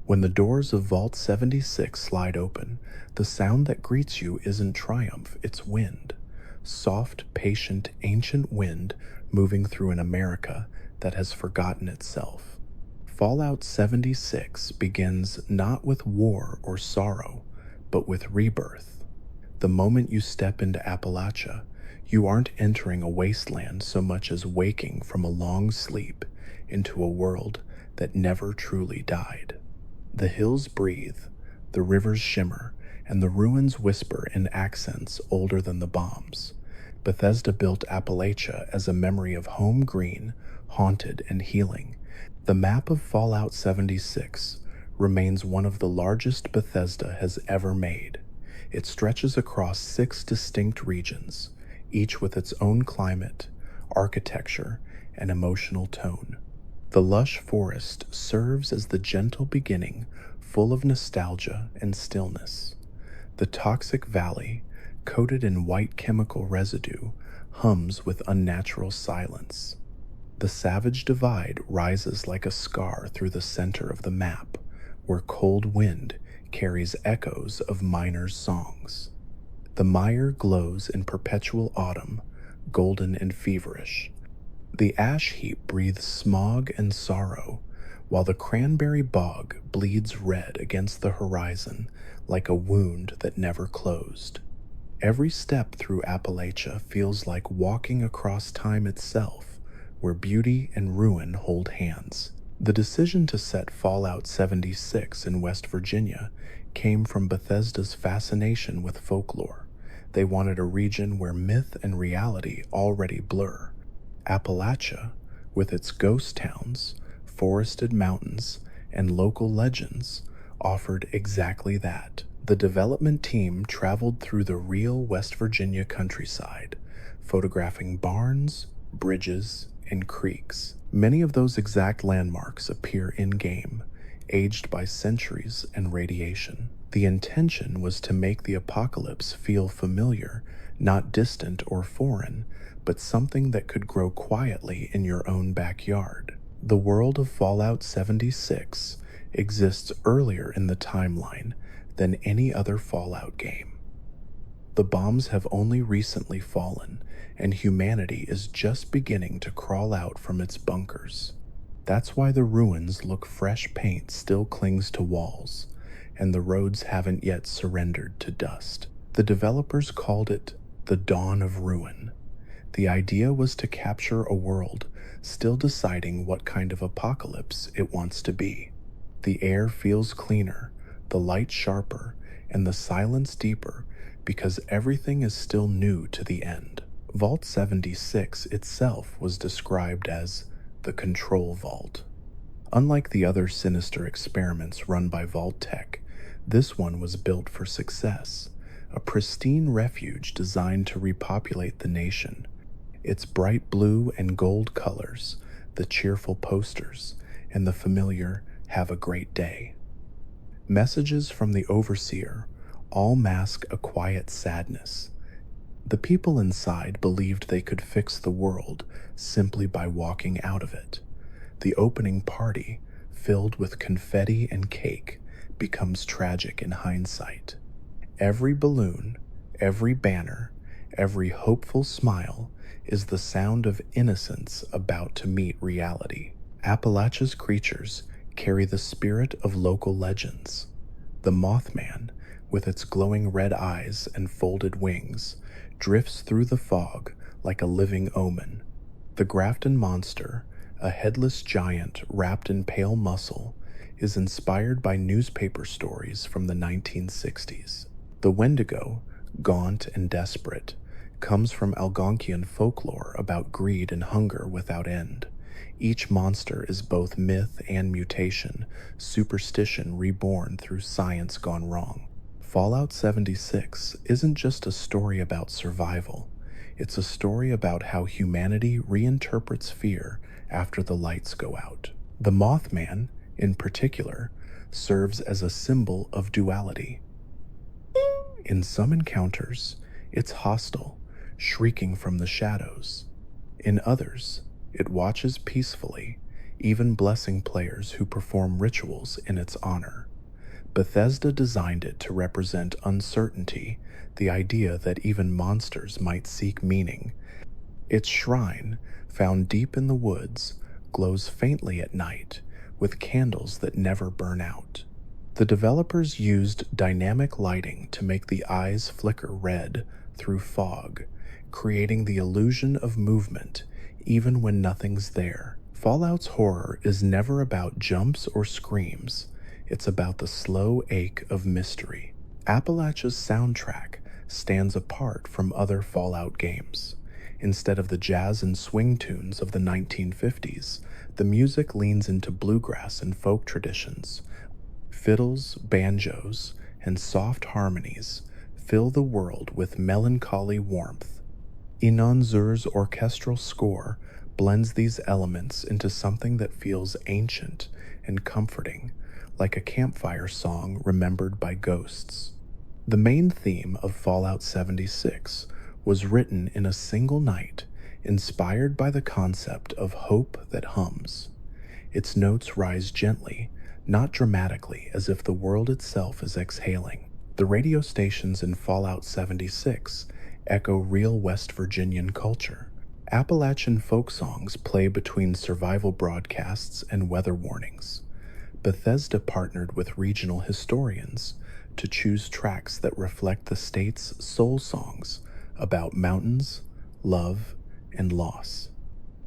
When the doors of Vault 76 slide open, the sound that greets you isn't triumph, it's wind. Soft, patient, ancient wind moving through an America that has forgotten itself. Fallout 76 begins not with war or sorrow, but with rebirth. The moment you step into Appalachia, you aren't entering a wasteland so much as waking from a long sleep into a world that never truly died. The hills breathe, the rivers shimmer, and the ruins whisper in accents older than the bombs. Bethesda built Appalachia as a memory of home green, haunted, and healing. The map of Fallout 76 remains one of the largest Bethesda has ever made. It stretches across 6 distinct regions, each with its own climate, architecture, and emotional tone. The lush forest serves as the gentle beginning, full of nostalgia and stillness. The toxic valley, coated in white chemical residue, hums with unnatural silence. The savage divide rises like a scar through the center of the map, where cold wind carries echoes of miners' songs. The mire glows in perpetual autumn, golden and feverish. The ash heap breathes smog and sorrow, while the cranberry bog bleeds red against the horizon like a wound that never closed. Every step through Appalachia feels like walking across time itself, where beauty and ruin hold hands. The decision to set Fallout 76 in West Virginia came from Bethesda's fascination with folklore. They wanted a region where myth and reality already blur. Appalachia, with its ghost towns, forested mountains, and local legends, offered exactly that. The development team traveled through the real West Virginia countryside, photographing barns, bridges, and creeks. Many of those exact landmarks appear in-game, aged by centuries and radiation. The intention was to make the apocalypse feel familiar, not distant or foreign, but something that could grow quietly in your own backyard. The world of Fallout 76 exists earlier in the timeline than any other Fallout game. The bombs have only recently fallen, and humanity is just beginning to crawl out from its bunkers. That's why the ruins look fresh paint still clings to walls, and the roads haven't yet surrendered to dust. The developers called it the Dawn of Ruin. The idea was to capture a world still deciding what kind of apocalypse it wants to be. The air feels cleaner, the light sharper, and the silence deeper because everything is still new to the end. Vault 76 itself was described as the Control Vault. Unlike the other sinister experiments run by Vault-Tec, this one was built for success, a pristine refuge designed to repopulate the nation. Its bright blue and gold colors, the cheerful posters, and the familiar "Have a great day" messages from the Overseer all mask a quiet sadness. The people inside believed they could fix the world simply by walking out of it. The opening party, filled with confetti and cake, becomes tragic in hindsight. Every balloon, every banner, every hopeful smile is the sound of innocence about to meet reality. Appalachia's creatures carry the spirit of local legends. The Mothman, with its glowing red eyes and folded wings, drifts through the fog like a living omen. The Grafton Monster, a headless giant wrapped in pale muscle, is inspired by newspaper stories from the 1960s. The Wendigo, gaunt and desperate, comes from Algonquian folklore about greed and hunger without end. Each monster is both myth and mutation, superstition reborn through science gone wrong. Fallout 76 isn't just a story about survival. It's a story about how humanity reinterprets fear after the lights go out. The Mothman, in particular, serves as a symbol of duality. In some encounters, it's hostile, shrieking from the shadows. In others, it watches peacefully, even blessing players who perform rituals in its honor. Bethesda designed it to represent uncertainty, the idea that even monsters might seek meaning. Its shrine, found deep in the woods, glows faintly at night with candles that never burn out. The developers used dynamic lighting to make the eyes flicker red through fog, creating the illusion of movement even when nothing's there. Fallout's horror is never about jumps or screams, it's about the slow ache of mystery. Appalachia's soundtrack stands apart from other Fallout games. Instead of the jazz and swing tunes of the 1950s, the music leans into bluegrass and folk traditions. Fiddles, banjos, and soft harmonies fill the world with melancholy warmth. Inon Zur's orchestral score blends these elements into something that feels ancient and comforting, like a campfire song remembered by ghosts. The main theme of Fallout 76 was written in a single night, inspired by the concept of hope that hums. Its notes rise gently, not dramatically, as if the world itself is exhaling. The radio stations in Fallout 76 echo real West Virginian culture. Appalachian folk songs play between survival broadcasts and weather warnings. Bethesda partnered with regional historians to choose tracks that reflect the state's soul songs about mountains, love, and loss.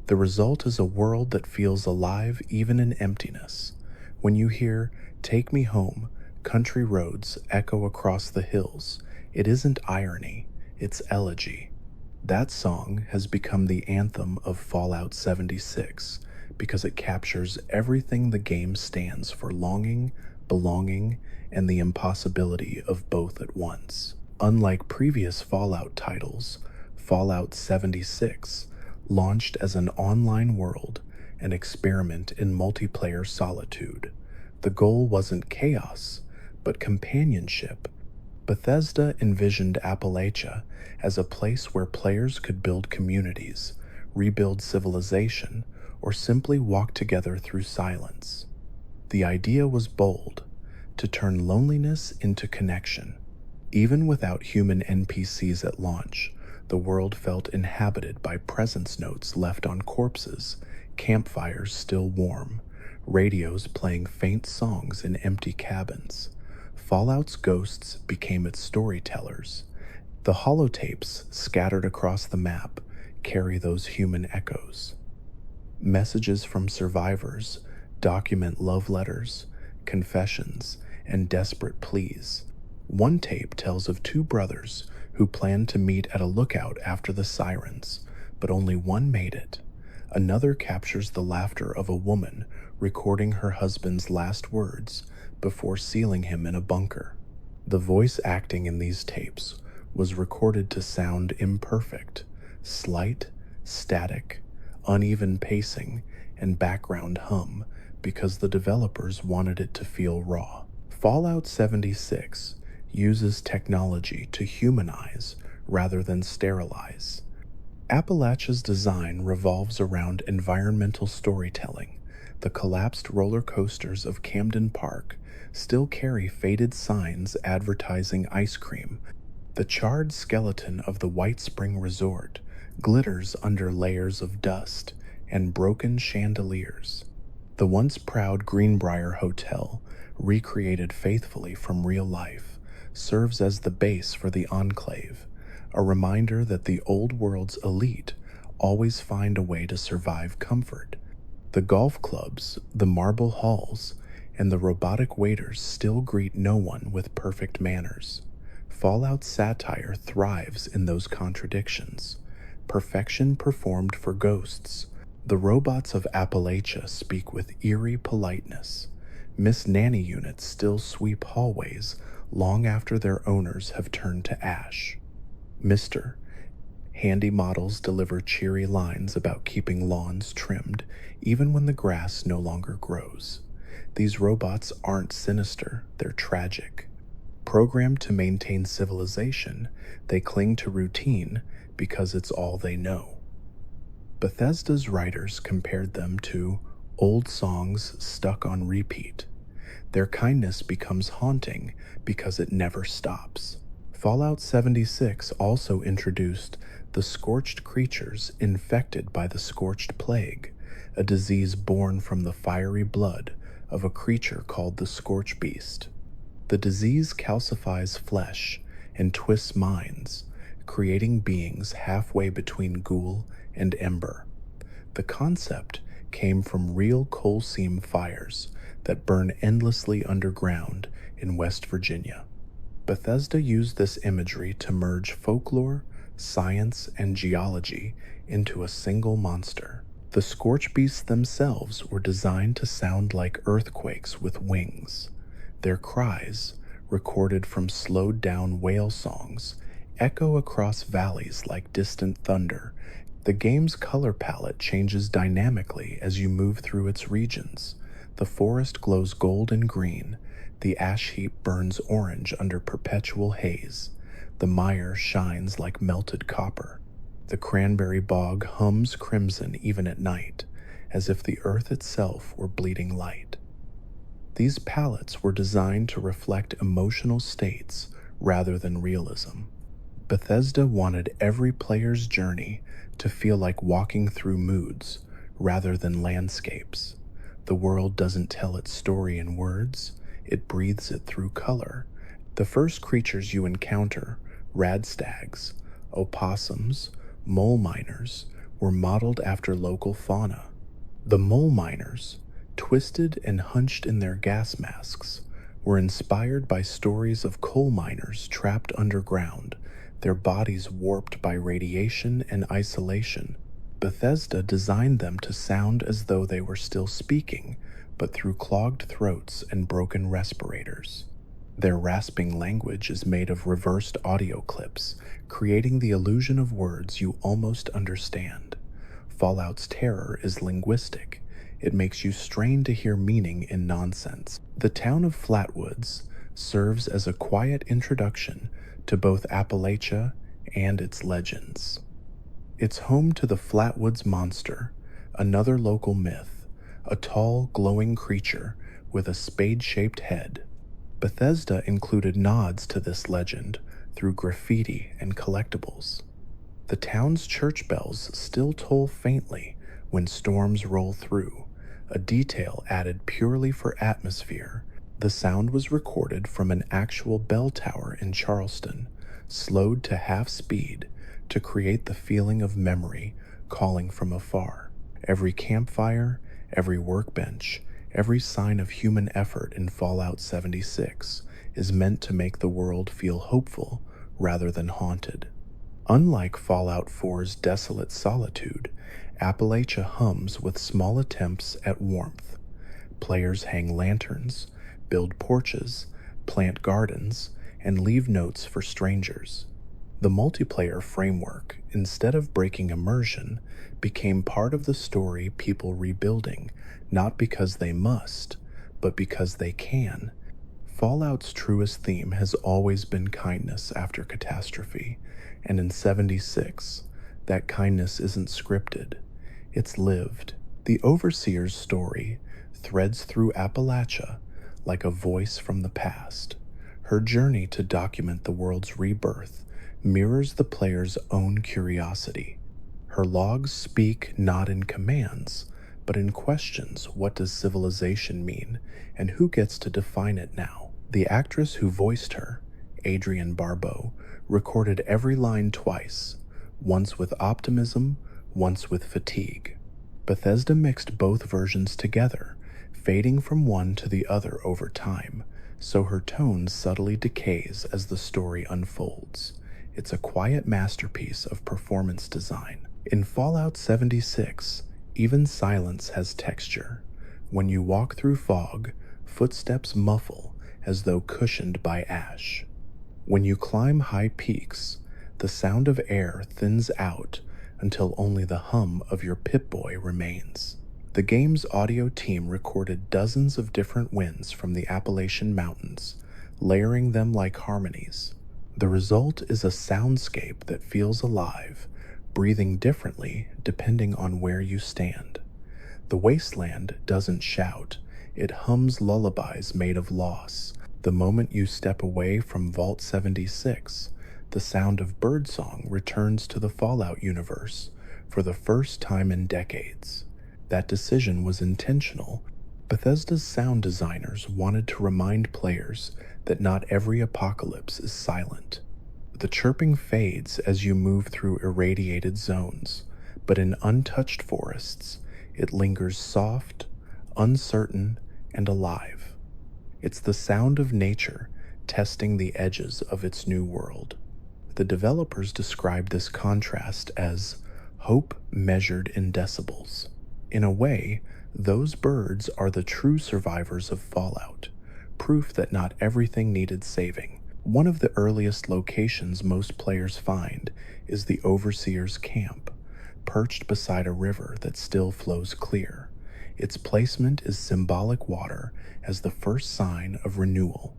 The result is a world that feels alive even in emptiness. When you hear "Take Me Home, Country Roads" echo across the hills, it isn't irony, it's elegy. That song has become the anthem of Fallout 76 because it captures everything the game stands for: longing, belonging, and the impossibility of both at once. Unlike previous Fallout titles, Fallout 76 launched as an online world, an experiment in multiplayer solitude. The goal wasn't chaos, but companionship. Bethesda envisioned Appalachia as a place where players could build communities, rebuild civilization, or simply walk together through silence. The idea was bold: to turn loneliness into connection. Even without human NPCs at launch, the world felt inhabited by presence notes left on corpses, campfires still warm, radios playing faint songs in empty cabins. Fallout's ghosts became its storytellers. The holotapes scattered across the map carry those human echoes. Messages from survivors document love letters, confessions, and desperate pleas. One tape tells of two brothers who planned to meet at a lookout after the sirens, but only one made it. Another captures the laughter of a woman recording her husband's last words before sealing him in a bunker. The voice acting in these tapes was recorded to sound imperfect, slight, static, uneven pacing, and background hum because the developers wanted it to feel raw. Fallout 76 uses technology to humanize rather than sterilize. Appalachia's design revolves around environmental storytelling. The collapsed roller coasters of Camden Park still carry faded signs advertising ice cream. The charred skeleton of the White Spring Resort glitters under layers of dust and broken chandeliers. The once proud Greenbrier Hotel, recreated faithfully from real life, serves as the base for the Enclave, a reminder that the old world's elite always find a way to survive comfort. The golf clubs, the marble halls, and the robotic waiters still greet no one with perfect manners. Fallout's satire thrives in those contradictions. Perfection performed for ghosts. The robots of Appalachia speak with eerie politeness. Miss Nanny units still sweep hallways long after their owners have turned to ash. Mr. Handy models deliver cheery lines about keeping lawns trimmed even when the grass no longer grows. These robots aren't sinister, they're tragic. Programmed to maintain civilization, they cling to routine because it's all they know. Bethesda's writers compared them to old songs stuck on repeat. Their kindness becomes haunting because it never stops. Fallout 76 also introduced the scorched creatures infected by the scorched plague, a disease born from the fiery blood of a creature called the Scorch Beast. The disease calcifies flesh and twists minds, creating beings halfway between ghoul and ember. The concept came from real coal seam fires that burn endlessly underground in West Virginia. Bethesda used this imagery to merge folklore, science, and geology into a single monster. The Scorch Beasts themselves were designed to sound like earthquakes with wings. Their cries, recorded from slowed down whale songs, echo across valleys like distant thunder. The game's color palette changes dynamically as you move through its regions. The forest glows gold and green, the ash heap burns orange under perpetual haze, the mire shines like melted copper. The cranberry bog hums crimson even at night, as if the earth itself were bleeding light. These palettes were designed to reflect emotional states rather than realism. Bethesda wanted every player's journey to feel like walking through moods rather than landscapes. The world doesn't tell its story in words, it breathes it through color. The first creatures you encounter, radstags, opossums, mole miners, were modeled after local fauna. The mole miners, twisted and hunched in their gas masks, were inspired by stories of coal miners trapped underground, their bodies warped by radiation and isolation. Bethesda designed them to sound as though they were still speaking, but through clogged throats and broken respirators. Their rasping language is made of reversed audio clips, creating the illusion of words you almost understand. Fallout's terror is linguistic. It makes you strain to hear meaning in nonsense. The town of Flatwoods serves as a quiet introduction to both Appalachia and its legends. It's home to the Flatwoods Monster, another local myth, a tall, glowing creature with a spade-shaped head. Bethesda included nods to this legend through graffiti and collectibles. The town's church bells still toll faintly when storms roll through, a detail added purely for atmosphere. The sound was recorded from an actual bell tower in Charleston, slowed to half speed to create the feeling of memory calling from afar. Every campfire, every workbench, every sign of human effort in Fallout 76 is meant to make the world feel hopeful rather than haunted. Unlike Fallout 4's desolate solitude, Appalachia hums with small attempts at warmth. Players hang lanterns, build porches, plant gardens, and leave notes for strangers. The multiplayer framework, instead of breaking immersion, became part of the story people rebuilding, not because they must, but because they can. Fallout's truest theme has always been kindness after catastrophe, and in 76, that kindness isn't scripted, it's lived. The Overseer's story threads through Appalachia like a voice from the past. Her journey to document the world's rebirth mirrors the player's own curiosity. Her logs speak not in commands, but in questions. What does civilization mean, and who gets to define it now? The actress who voiced her, Adrienne Barbeau, recorded every line twice, once with optimism, once with fatigue. Bethesda mixed both versions together, fading from one to the other over time, so her tone subtly decays as the story unfolds. It's a quiet masterpiece of performance design. In Fallout 76, even silence has texture. When you walk through fog, footsteps muffle as though cushioned by ash. When you climb high peaks, the sound of air thins out until only the hum of your Pip-Boy remains. The game's audio team recorded dozens of different winds from the Appalachian Mountains, layering them like harmonies. The result is a soundscape that feels alive, breathing differently depending on where you stand. The wasteland doesn't shout, it hums lullabies made of loss. The moment you step away from Vault 76, the sound of birdsong returns to the Fallout universe for the first time in decades. That decision was intentional. Bethesda's sound designers wanted to remind players that not every apocalypse is silent. The chirping fades as you move through irradiated zones, but in untouched forests, it lingers soft, uncertain, and alive. It's the sound of nature testing the edges of its new world. The developers described this contrast as hope measured in decibels. In a way, those birds are the true survivors of Fallout, proof that not everything needed saving. One of the earliest locations most players find is the Overseer's Camp, perched beside a river that still flows clear. Its placement is symbolic water as the first sign of renewal.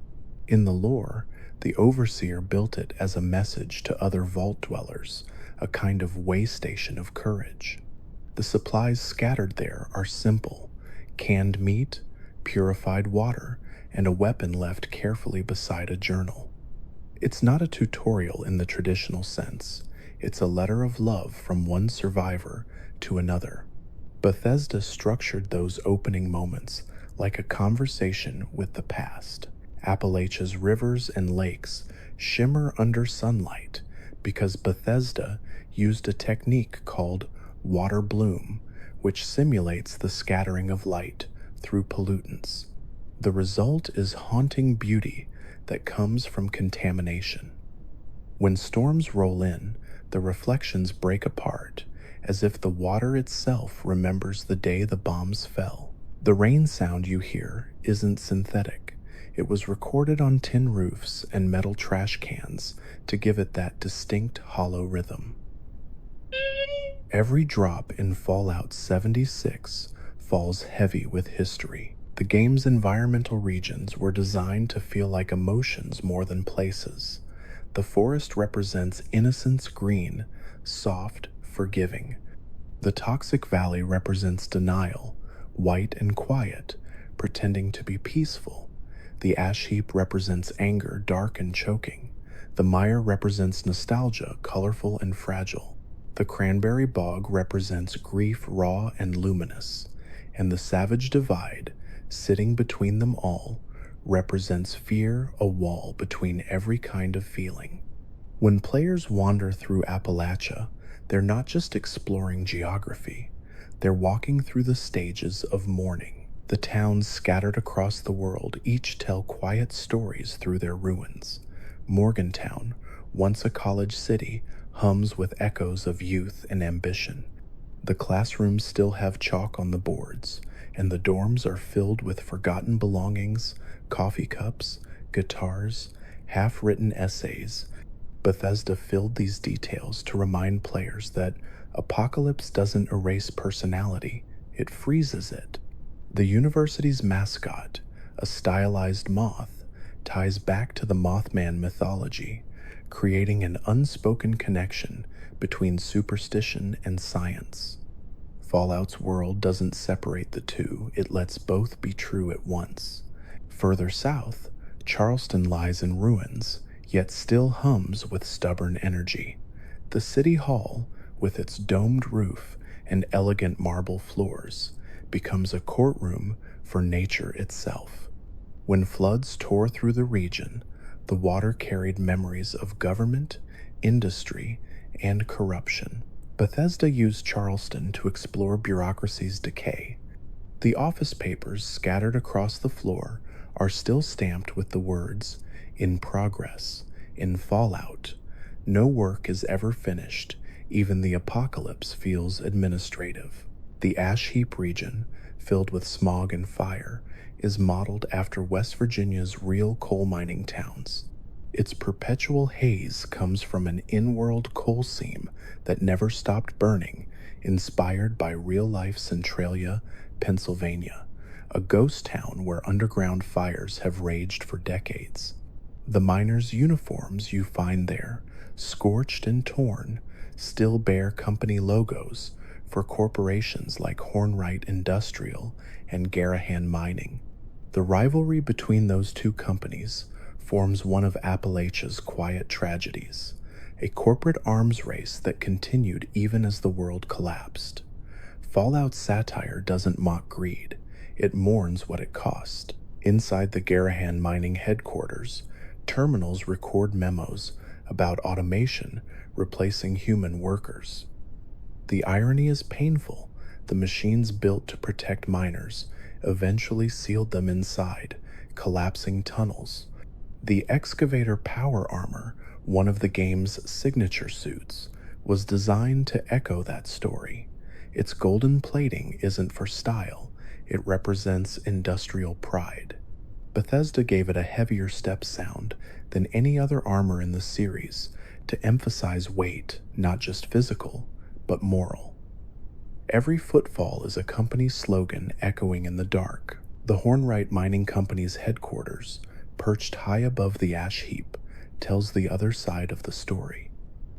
In the lore, the Overseer built it as a message to other vault dwellers, a kind of way station of courage. The supplies scattered there are simple: canned meat, purified water, and a weapon left carefully beside a journal. It's not a tutorial in the traditional sense. It's a letter of love from one survivor to another. Bethesda structured those opening moments like a conversation with the past. Appalachia's rivers and lakes shimmer under sunlight because Bethesda used a technique called water bloom, which simulates the scattering of light through pollutants. The result is haunting beauty that comes from contamination. When storms roll in, the reflections break apart as if the water itself remembers the day the bombs fell. The rain sound you hear isn't synthetic. It was recorded on tin roofs and metal trash cans to give it that distinct hollow rhythm. Every drop in Fallout 76 falls heavy with history. The game's environmental regions were designed to feel like emotions more than places. The forest represents innocence green, soft, forgiving. The Toxic Valley represents denial, white and quiet, pretending to be peaceful. The Ash Heap represents anger, dark and choking. The Mire represents nostalgia, colorful and fragile. The Cranberry Bog represents grief, raw and luminous. And the Savage Divide, sitting between them all, represents fear, a wall between every kind of feeling. When players wander through Appalachia, they're not just exploring geography, they're walking through the stages of mourning. The towns scattered across the world each tell quiet stories through their ruins. Morgantown, once a college city, hums with echoes of youth and ambition. The classrooms still have chalk on the boards, and the dorms are filled with forgotten belongings, coffee cups, guitars, half-written essays. Bethesda filled these details to remind players that Apocalypse doesn't erase personality, it freezes it. The university's mascot, a stylized moth, ties back to the Mothman mythology, creating an unspoken connection between superstition and science. Fallout's world doesn't separate the two, it lets both be true at once. Further south, Charleston lies in ruins, yet still hums with stubborn energy. The city hall, with its domed roof and elegant marble floors, becomes a courtroom for nature itself. When floods tore through the region, the water carried memories of government, industry, and corruption. Bethesda used Charleston to explore bureaucracy's decay. The office papers scattered across the floor are still stamped with the words, "In progress," in Fallout. No work is ever finished, even the apocalypse feels administrative. The Ash Heap region, filled with smog and fire, is modeled after West Virginia's real coal mining towns. Its perpetual haze comes from an in-world coal seam that never stopped burning, inspired by real-life Centralia, Pennsylvania, a ghost town where underground fires have raged for decades. The miners' uniforms you find there, scorched and torn, still bear company logos for corporations like Hornwright Industrial and Garahan Mining. The rivalry between those two companies forms one of Appalachia's quiet tragedies, a corporate arms race that continued even as the world collapsed. Fallout's satire doesn't mock greed, it mourns what it cost. Inside the Garahan Mining headquarters, terminals record memos about automation replacing human workers. The irony is painful. The machines built to protect miners eventually sealed them inside, collapsing tunnels. The excavator power armor, one of the game's signature suits, was designed to echo that story. Its golden plating isn't for style, it represents industrial pride. Bethesda gave it a heavier step sound than any other armor in the series to emphasize weight, not just physical, but moral. Every footfall is a company slogan echoing in the dark. The Hornwright Mining Company's headquarters, perched high above the ash heap, tells the other side of the story.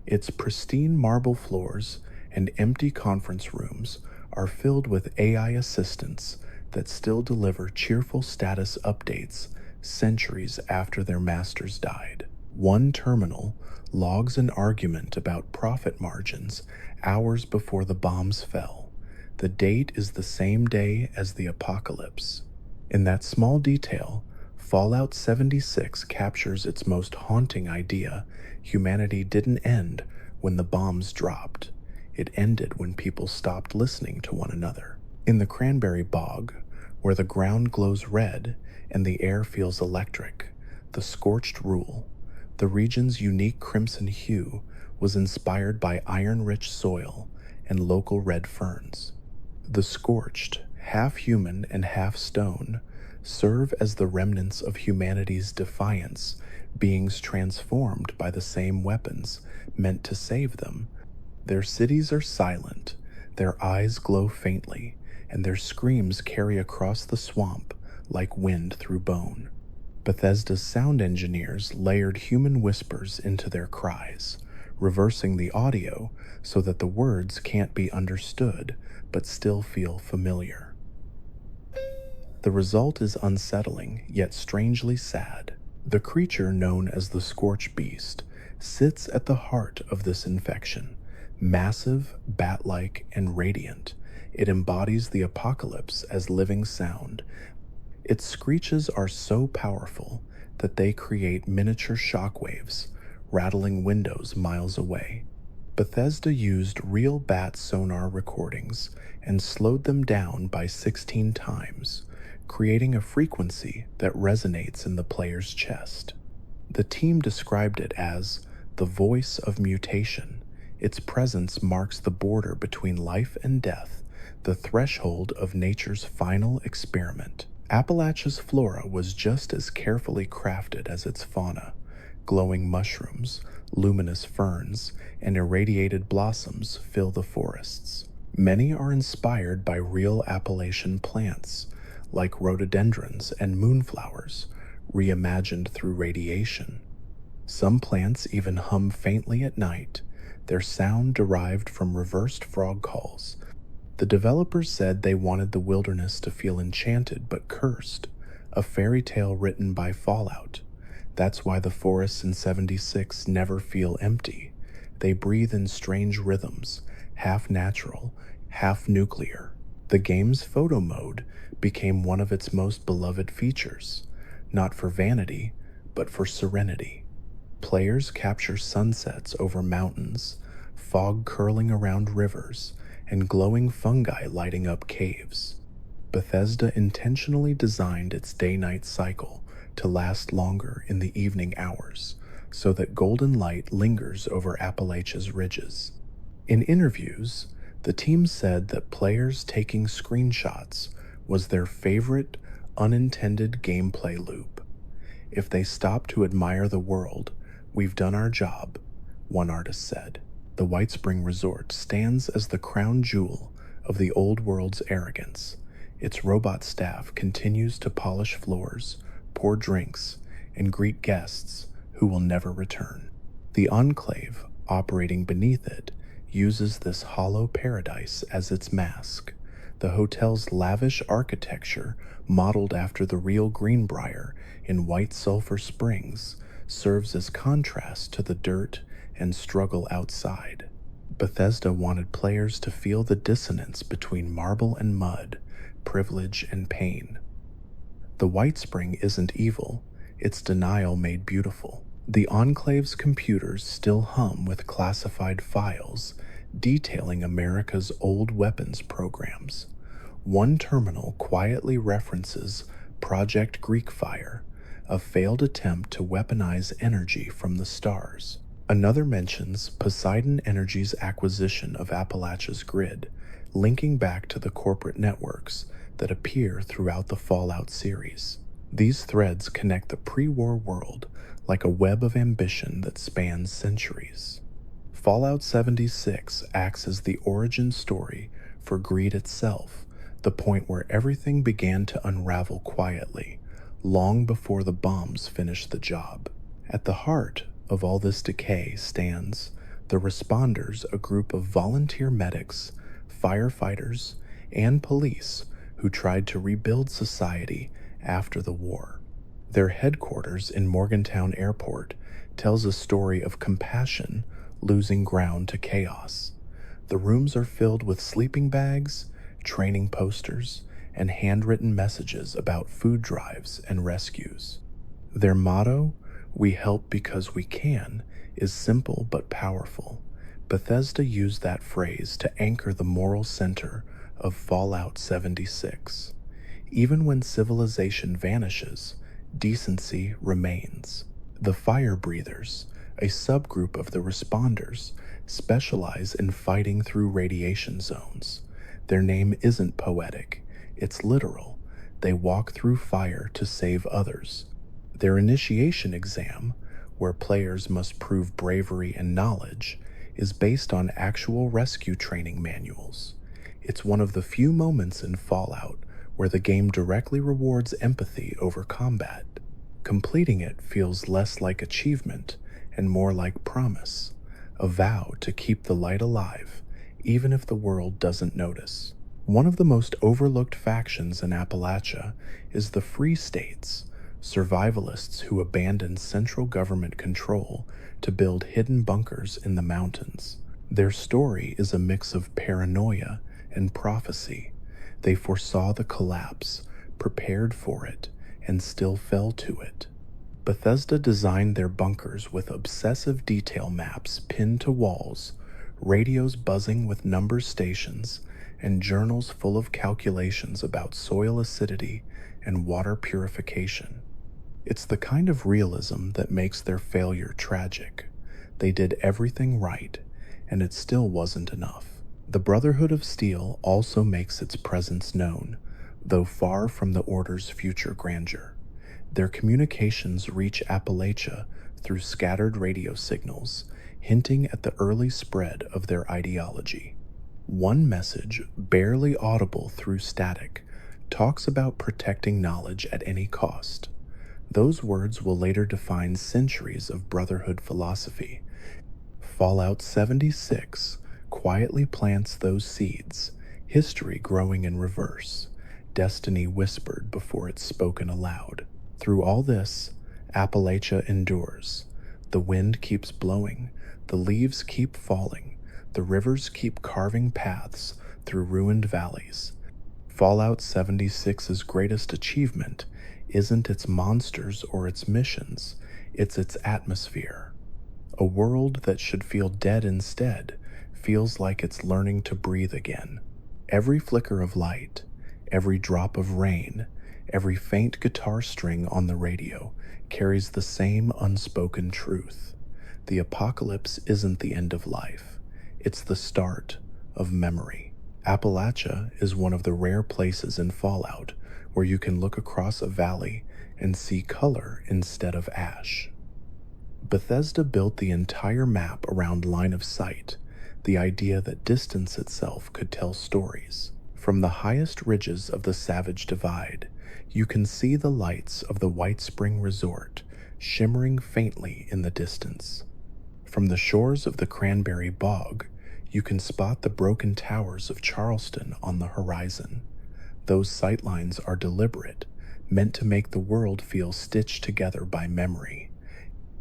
Its pristine marble floors and empty conference rooms are filled with AI assistants that still deliver cheerful status updates centuries after their masters died. One terminal logs an argument about profit margins hours before the bombs fell. The date is the same day as the apocalypse. In that small detail, Fallout 76 captures its most haunting idea: humanity didn't end when the bombs dropped. It ended when people stopped listening to one another. In the Cranberry Bog, where the ground glows red and the air feels electric, the Scorched rule, the region's unique crimson hue, was inspired by iron-rich soil and local red ferns. The Scorched, half human and half stone, serve as the remnants of humanity's defiance, beings transformed by the same weapons meant to save them. Their cities are silent, their eyes glow faintly, and their screams carry across the swamp like wind through bone. Bethesda's sound engineers layered human whispers into their cries, reversing the audio so that the words can't be understood but still feel familiar. The result is unsettling, yet strangely sad. The creature known as the Scorch Beast sits at the heart of this infection. Massive, bat-like, and radiant, it embodies the apocalypse as living sound. Its screeches are so powerful that they create miniature shockwaves, rattling windows miles away. Bethesda used real bat sonar recordings and slowed them down by 16 times, creating a frequency that resonates in the player's chest. The team described it as the voice of mutation. Its presence marks the border between life and death, the threshold of nature's final experiment. Appalachia's flora was just as carefully crafted as its fauna. Glowing mushrooms, luminous ferns, and irradiated blossoms fill the forests. Many are inspired by real Appalachian plants, like rhododendrons and moonflowers, reimagined through radiation. Some plants even hum faintly at night, their sound derived from reversed frog calls. The developers said they wanted the wilderness to feel enchanted but cursed, a fairy tale written by Fallout. That's why the forests in 76 never feel empty. They breathe in strange rhythms, half natural, half nuclear. The game's photo mode became one of its most beloved features, not for vanity, but for serenity. Players capture sunsets over mountains, fog curling around rivers, and glowing fungi lighting up caves. Bethesda intentionally designed its day-night cycle to last longer in the evening hours, so that golden light lingers over Appalachia's ridges. In interviews, the team said that players taking screenshots was their favorite unintended gameplay loop. If they stop to admire the world, we've done our job, one artist said. The White Spring Resort stands as the crown jewel of the old world's arrogance. Its robot staff continues to polish floors, pour drinks, and greet guests who will never return. The Enclave, operating beneath it, uses this hollow paradise as its mask. The hotel's lavish architecture, modeled after the real Greenbrier in White Sulphur Springs, serves as contrast to the dirt and struggle outside. Bethesda wanted players to feel the dissonance between marble and mud, privilege and pain. The White Spring isn't evil, it's denial made beautiful. The Enclave's computers still hum with classified files detailing America's old weapons programs. One terminal quietly references Project Greekfire, a failed attempt to weaponize energy from the stars. Another mentions Poseidon Energy's acquisition of Appalachia's grid, linking back to the corporate networks that appear throughout the Fallout series. These threads connect the pre-war world like a web of ambition that spans centuries. Fallout 76 acts as the origin story for greed itself, the point where everything began to unravel quietly, long before the bombs finished the job. At the heart of all this decay stands the Responders, a group of volunteer medics, firefighters, and police who tried to rebuild society after the war. Their headquarters in Morgantown Airport tells a story of compassion losing ground to chaos. The rooms are filled with sleeping bags, training posters, and handwritten messages about food drives and rescues. Their motto, "We help because we can," is simple but powerful. Bethesda used that phrase to anchor the moral center of Fallout 76. Even when civilization vanishes, decency remains. The Fire Breathers, a subgroup of the Responders, specialize in fighting through radiation zones. Their name isn't poetic, it's literal. They walk through fire to save others. Their initiation exam, where players must prove bravery and knowledge, is based on actual rescue training manuals. It's one of the few moments in Fallout where the game directly rewards empathy over combat. Completing it feels less like achievement and more like promise, a vow to keep the light alive, even if the world doesn't notice. One of the most overlooked factions in Appalachia is the Free States, survivalists who abandoned central government control to build hidden bunkers in the mountains. Their story is a mix of paranoia and prophecy. They foresaw the collapse, prepared for it, and still fell to it. Bethesda designed their bunkers with obsessive detail maps pinned to walls, radios buzzing with number stations, and journals full of calculations about soil acidity and water purification. It's the kind of realism that makes their failure tragic. They did everything right, and it still wasn't enough. The Brotherhood of Steel also makes its presence known, though far from the Order's future grandeur. Their communications reach Appalachia through scattered radio signals, hinting at the early spread of their ideology. One message, barely audible through static, talks about protecting knowledge at any cost. Those words will later define centuries of Brotherhood philosophy. Fallout 76 quietly plants those seeds, history growing in reverse, destiny whispered before it's spoken aloud. Through all this, Appalachia endures. The wind keeps blowing, the leaves keep falling, the rivers keep carving paths through ruined valleys. Fallout 76's greatest achievement isn't its monsters or its missions, it's its atmosphere. A world that should feel dead instead feels like it's learning to breathe again. Every flicker of light, every drop of rain, every faint guitar string on the radio carries the same unspoken truth. The apocalypse isn't the end of life, it's the start of memory. Appalachia is one of the rare places in Fallout where you can look across a valley and see color instead of ash. Bethesda built the entire map around line of sight, the idea that distance itself could tell stories. From the highest ridges of the Savage Divide, you can see the lights of the White Spring Resort shimmering faintly in the distance. From the shores of the Cranberry Bog, You can spot the broken towers of Charleston on the horizon. Those sightlines are deliberate, meant to make the world feel stitched together by memory.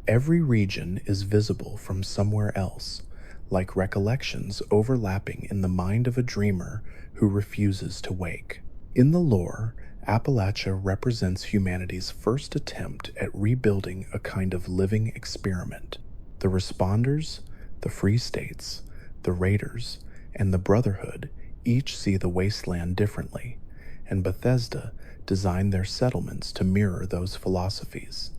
Every region is visible from somewhere else, like recollections overlapping in the mind of a dreamer who refuses to wake. In the lore, Appalachia represents humanity's first attempt at rebuilding a kind of living experiment. The responders, the Free States, the Raiders, and the Brotherhood each see the wasteland differently, and Bethesda designed their settlements to mirror those philosophies.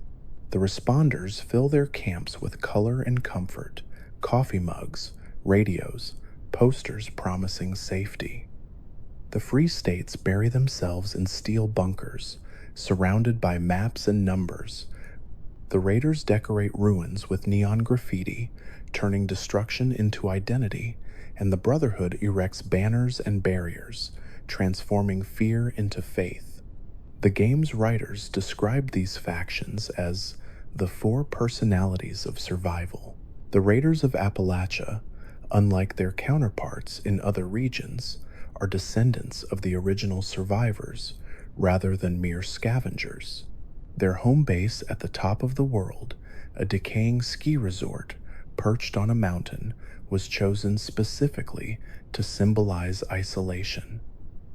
The responders fill their camps with color and comfort, coffee mugs, radios, posters promising safety. The Free States bury themselves in steel bunkers, surrounded by maps and numbers. The Raiders decorate ruins with neon graffiti, turning destruction into identity, and the Brotherhood erects banners and barriers, transforming fear into faith. The game's writers described these factions as the four personalities of survival. The Raiders of Appalachia, unlike their counterparts in other regions, are descendants of the original survivors rather than mere scavengers. Their home base at the top of the world, a decaying ski resort perched on a mountain, was chosen specifically to symbolize isolation.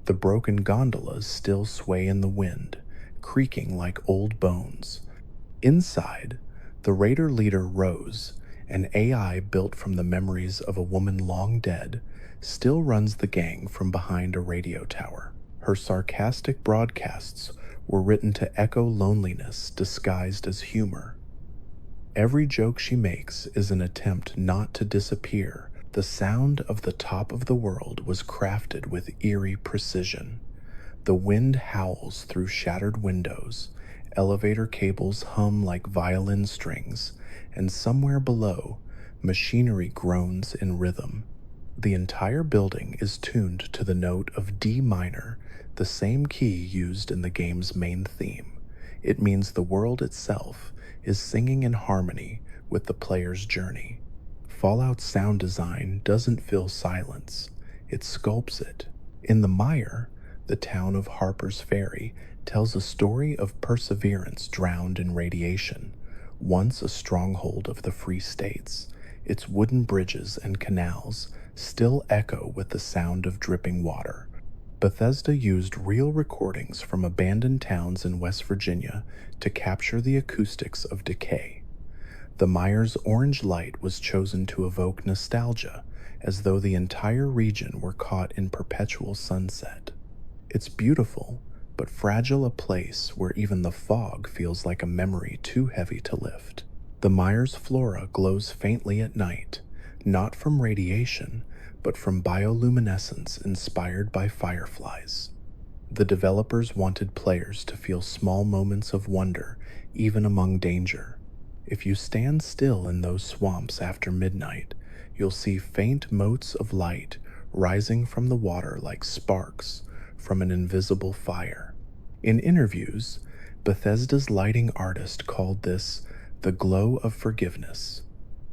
The broken gondolas still sway in the wind, creaking like old bones. Inside, the Raider leader Rose, an AI built from the memories of a woman long dead, still runs the gang from behind a radio tower. Her sarcastic broadcasts were written to echo loneliness disguised as humor. Every joke she makes is an attempt not to disappear. The sound of the top of the world was crafted with eerie precision. The wind howls through shattered windows, elevator cables hum like violin strings, and somewhere below, machinery groans in rhythm. The entire building is tuned to the note of D minor, the same key used in the game's main theme. It means the world itself is singing in harmony with the player's journey. Fallout's sound design doesn't fill silence, it sculpts it. In the mire, the town of Harper's Ferry tells a story of perseverance drowned in radiation. Once a stronghold of the Free States, its wooden bridges and canals still echo with the sound of dripping water. Bethesda used real recordings from abandoned towns in West Virginia to capture the acoustics of decay. The mire's orange light was chosen to evoke nostalgia, as though the entire region were caught in perpetual sunset. It's beautiful, but fragile a place where even the fog feels like a memory too heavy to lift. The mire's flora glows faintly at night, not from radiation, but from bioluminescence inspired by fireflies. The developers wanted players to feel small moments of wonder, even among danger. If you stand still in those swamps after midnight, you'll see faint motes of light rising from the water like sparks from an invisible fire. In interviews, Bethesda's lighting artist called this the glow of forgiveness.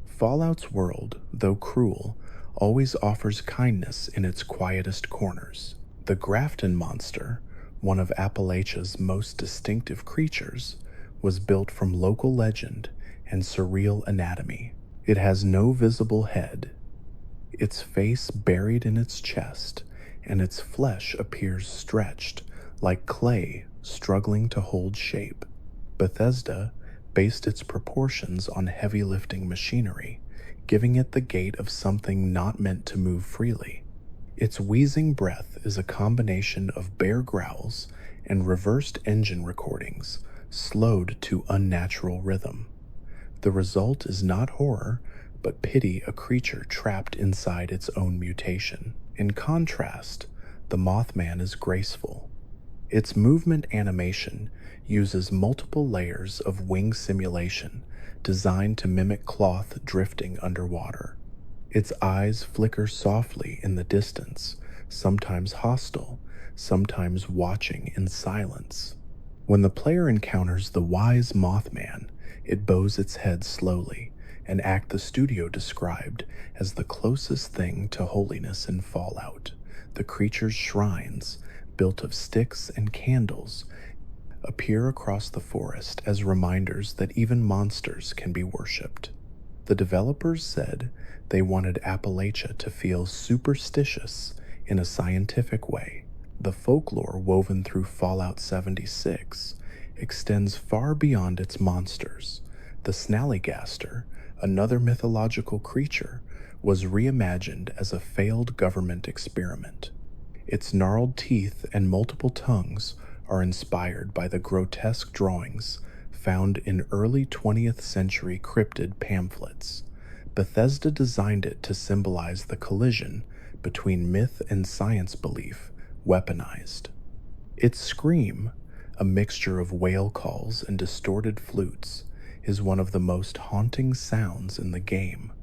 Fallout's world, though cruel, always offers kindness in its quietest corners. The Grafton monster, one of Appalachia's most distinctive creatures, was built from local legend and surreal anatomy. It has no visible head, its face buried in its chest, and its flesh appears stretched, like clay struggling to hold shape. Bethesda based its proportions on heavy lifting machinery, giving it the gait of something not meant to move freely. Its wheezing breath is a combination of bear growls and reversed engine recordings, slowed to unnatural rhythm. The result is not horror, but pity a creature trapped inside its own mutation. In contrast, the Mothman is graceful. Its movement animation uses multiple layers of wing simulation designed to mimic cloth drifting underwater. Its eyes flicker softly in the distance, sometimes hostile, sometimes watching in silence. When the player encounters the wise Mothman, it bows its head slowly, an act the studio described as the closest thing to holiness in Fallout. The creatures' shrines, built of sticks and candles, appear across the forest as reminders that even monsters can be worshipped. The developers said they wanted Appalachia to feel superstitious in a scientific way. The folklore woven through Fallout 76 extends far beyond its monsters. The Snallygaster, another mythological creature, was reimagined as a failed government experiment. Its gnarled teeth and multiple tongues are inspired by the grotesque drawings found in early 20th century cryptid pamphlets. Bethesda designed it to symbolize the collision between myth and science belief weaponized. Its scream, a mixture of whale calls and distorted flutes, is one of the most haunting sounds in the game.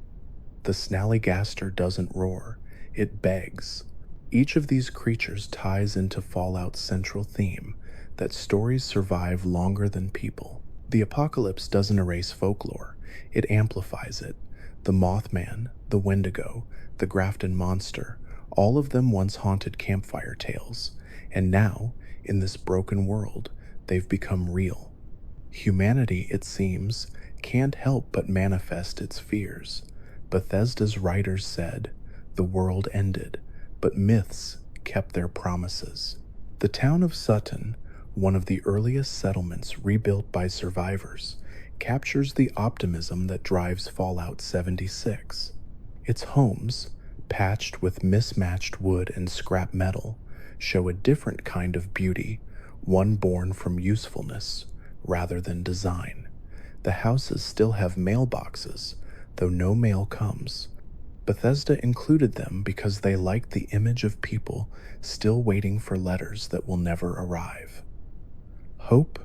The Snallygaster doesn't roar, it begs. Each of these creatures ties into Fallout's central theme that stories survive longer than people. The apocalypse doesn't erase folklore, it amplifies it. The Mothman, the Wendigo, the Grafton Monster, all of them once haunted campfire tales, and now, in this broken world, they've become real. Humanity, it seems, can't help but manifest its fears. Bethesda's writers said, "The world ended, but myths kept their promises." The town of Sutton, one of the earliest settlements rebuilt by survivors, captures the optimism that drives Fallout 76. Its homes, patched with mismatched wood and scrap metal, show a different kind of beauty, one born from usefulness rather than design. The houses still have mailboxes, though no mail comes. Bethesda included them because they liked the image of people still waiting for letters that will never arrive. Hope,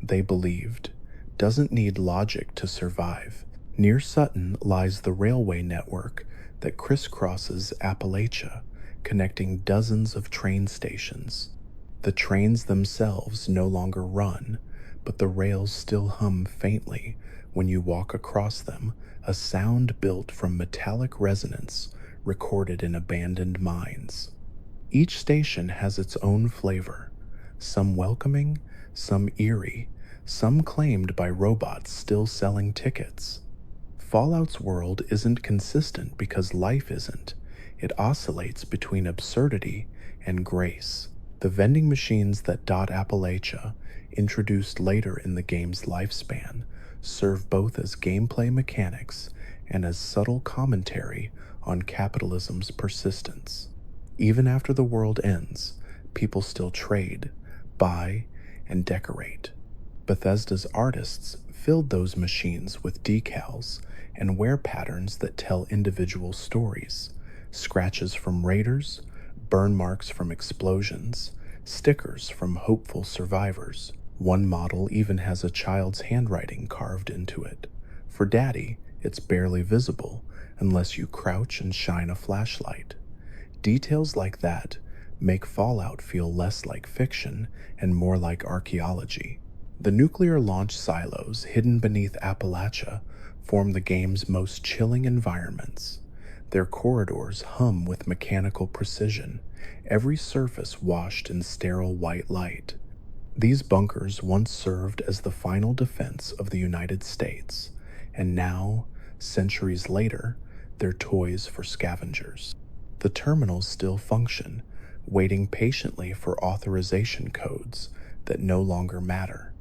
they believed, doesn't need logic to survive. Near Sutton lies the railway network that crisscrosses Appalachia, connecting dozens of train stations. The trains themselves no longer run, but the rails still hum faintly when you walk across them, a sound built from metallic resonance recorded in abandoned mines. Each station has its own flavor, some welcoming, some eerie, some claimed by robots still selling tickets. Fallout's world isn't consistent because life isn't. It oscillates between absurdity and grace. The vending machines that dot Appalachia, introduced later in the game's lifespan, serve both as gameplay mechanics and as subtle commentary on capitalism's persistence. Even after the world ends, people still trade, buy, and decorate. Bethesda's artists filled those machines with decals and wear patterns that tell individual stories: scratches from raiders, burn marks from explosions, stickers from hopeful survivors. One model even has a child's handwriting carved into it. For Daddy, it's barely visible unless you crouch and shine a flashlight. Details like that make Fallout feel less like fiction and more like archaeology. The nuclear launch silos hidden beneath Appalachia form the game's most chilling environments. Their corridors hum with mechanical precision, every surface washed in sterile white light. These bunkers once served as the final defense of the United States, and now, centuries later, they're toys for scavengers. The terminals still function, waiting patiently for authorization codes that no longer matter.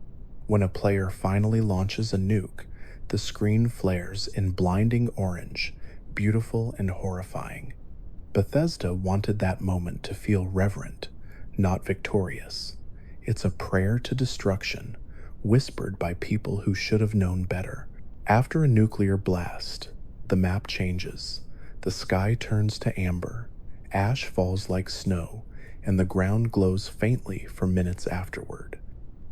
When a player finally launches a nuke, the screen flares in blinding orange, beautiful and horrifying. Bethesda wanted that moment to feel reverent, not victorious. It's a prayer to destruction, whispered by people who should have known better. After a nuclear blast, the map changes. The sky turns to amber, ash falls like snow, and the ground glows faintly for minutes afterward.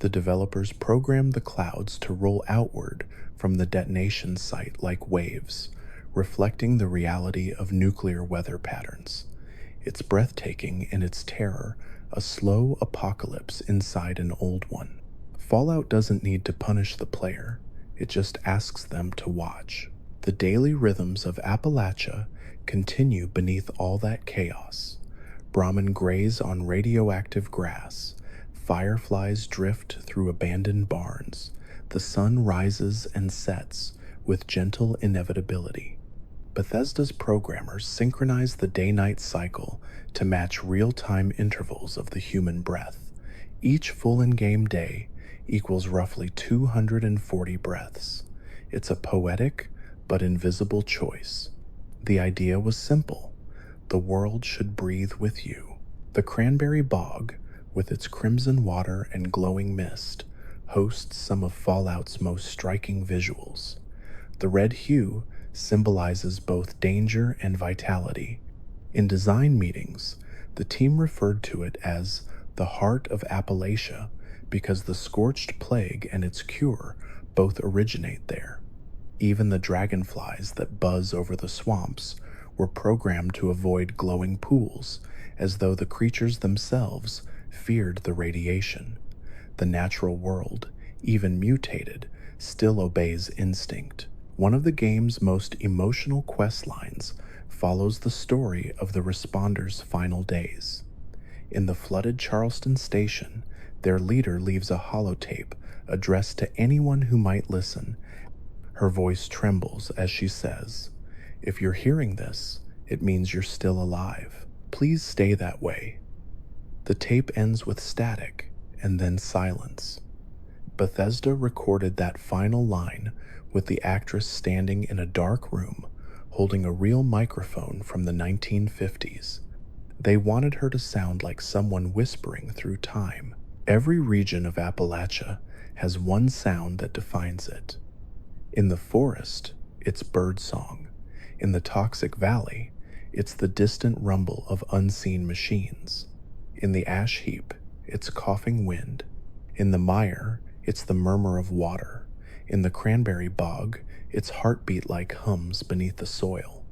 The developers programmed the clouds to roll outward from the detonation site like waves, reflecting the reality of nuclear weather patterns. It's breathtaking in its terror, a slow apocalypse inside an old one. Fallout doesn't need to punish the player, it just asks them to watch. The daily rhythms of Appalachia continue beneath all that chaos. Brahmin graze on radioactive grass. Fireflies drift through abandoned barns. The sun rises and sets with gentle inevitability. Bethesda's programmers synchronize the day-night cycle to match real-time intervals of the human breath. Each full in-game day equals roughly 240 breaths. It's a poetic but invisible choice. The idea was simple. The world should breathe with you. The Cranberry Bog, with its crimson water and glowing mist, hosts some of Fallout's most striking visuals. The red hue symbolizes both danger and vitality. In design meetings, the team referred to it as the heart of Appalachia because the scorched plague and its cure both originate there. Even the dragonflies that buzz over the swamps were programmed to avoid glowing pools, as though the creatures themselves feared the radiation. The natural world, even mutated, still obeys instinct. One of the game's most emotional quest lines follows the story of the responders' final days. In the flooded Charleston station, their leader leaves a holotape addressed to anyone who might listen. Her voice trembles as she says, "If you're hearing this, it means you're still alive. Please stay that way." The tape ends with static and then silence. Bethesda recorded that final line with the actress standing in a dark room holding a real microphone from the 1950s. They wanted her to sound like someone whispering through time. Every region of Appalachia has one sound that defines it. In the forest, it's birdsong. In the Toxic Valley, it's the distant rumble of unseen machines. In the ash heap, it's coughing wind. In the mire, it's the murmur of water. In the cranberry bog, it's heartbeat-like hums beneath the soil.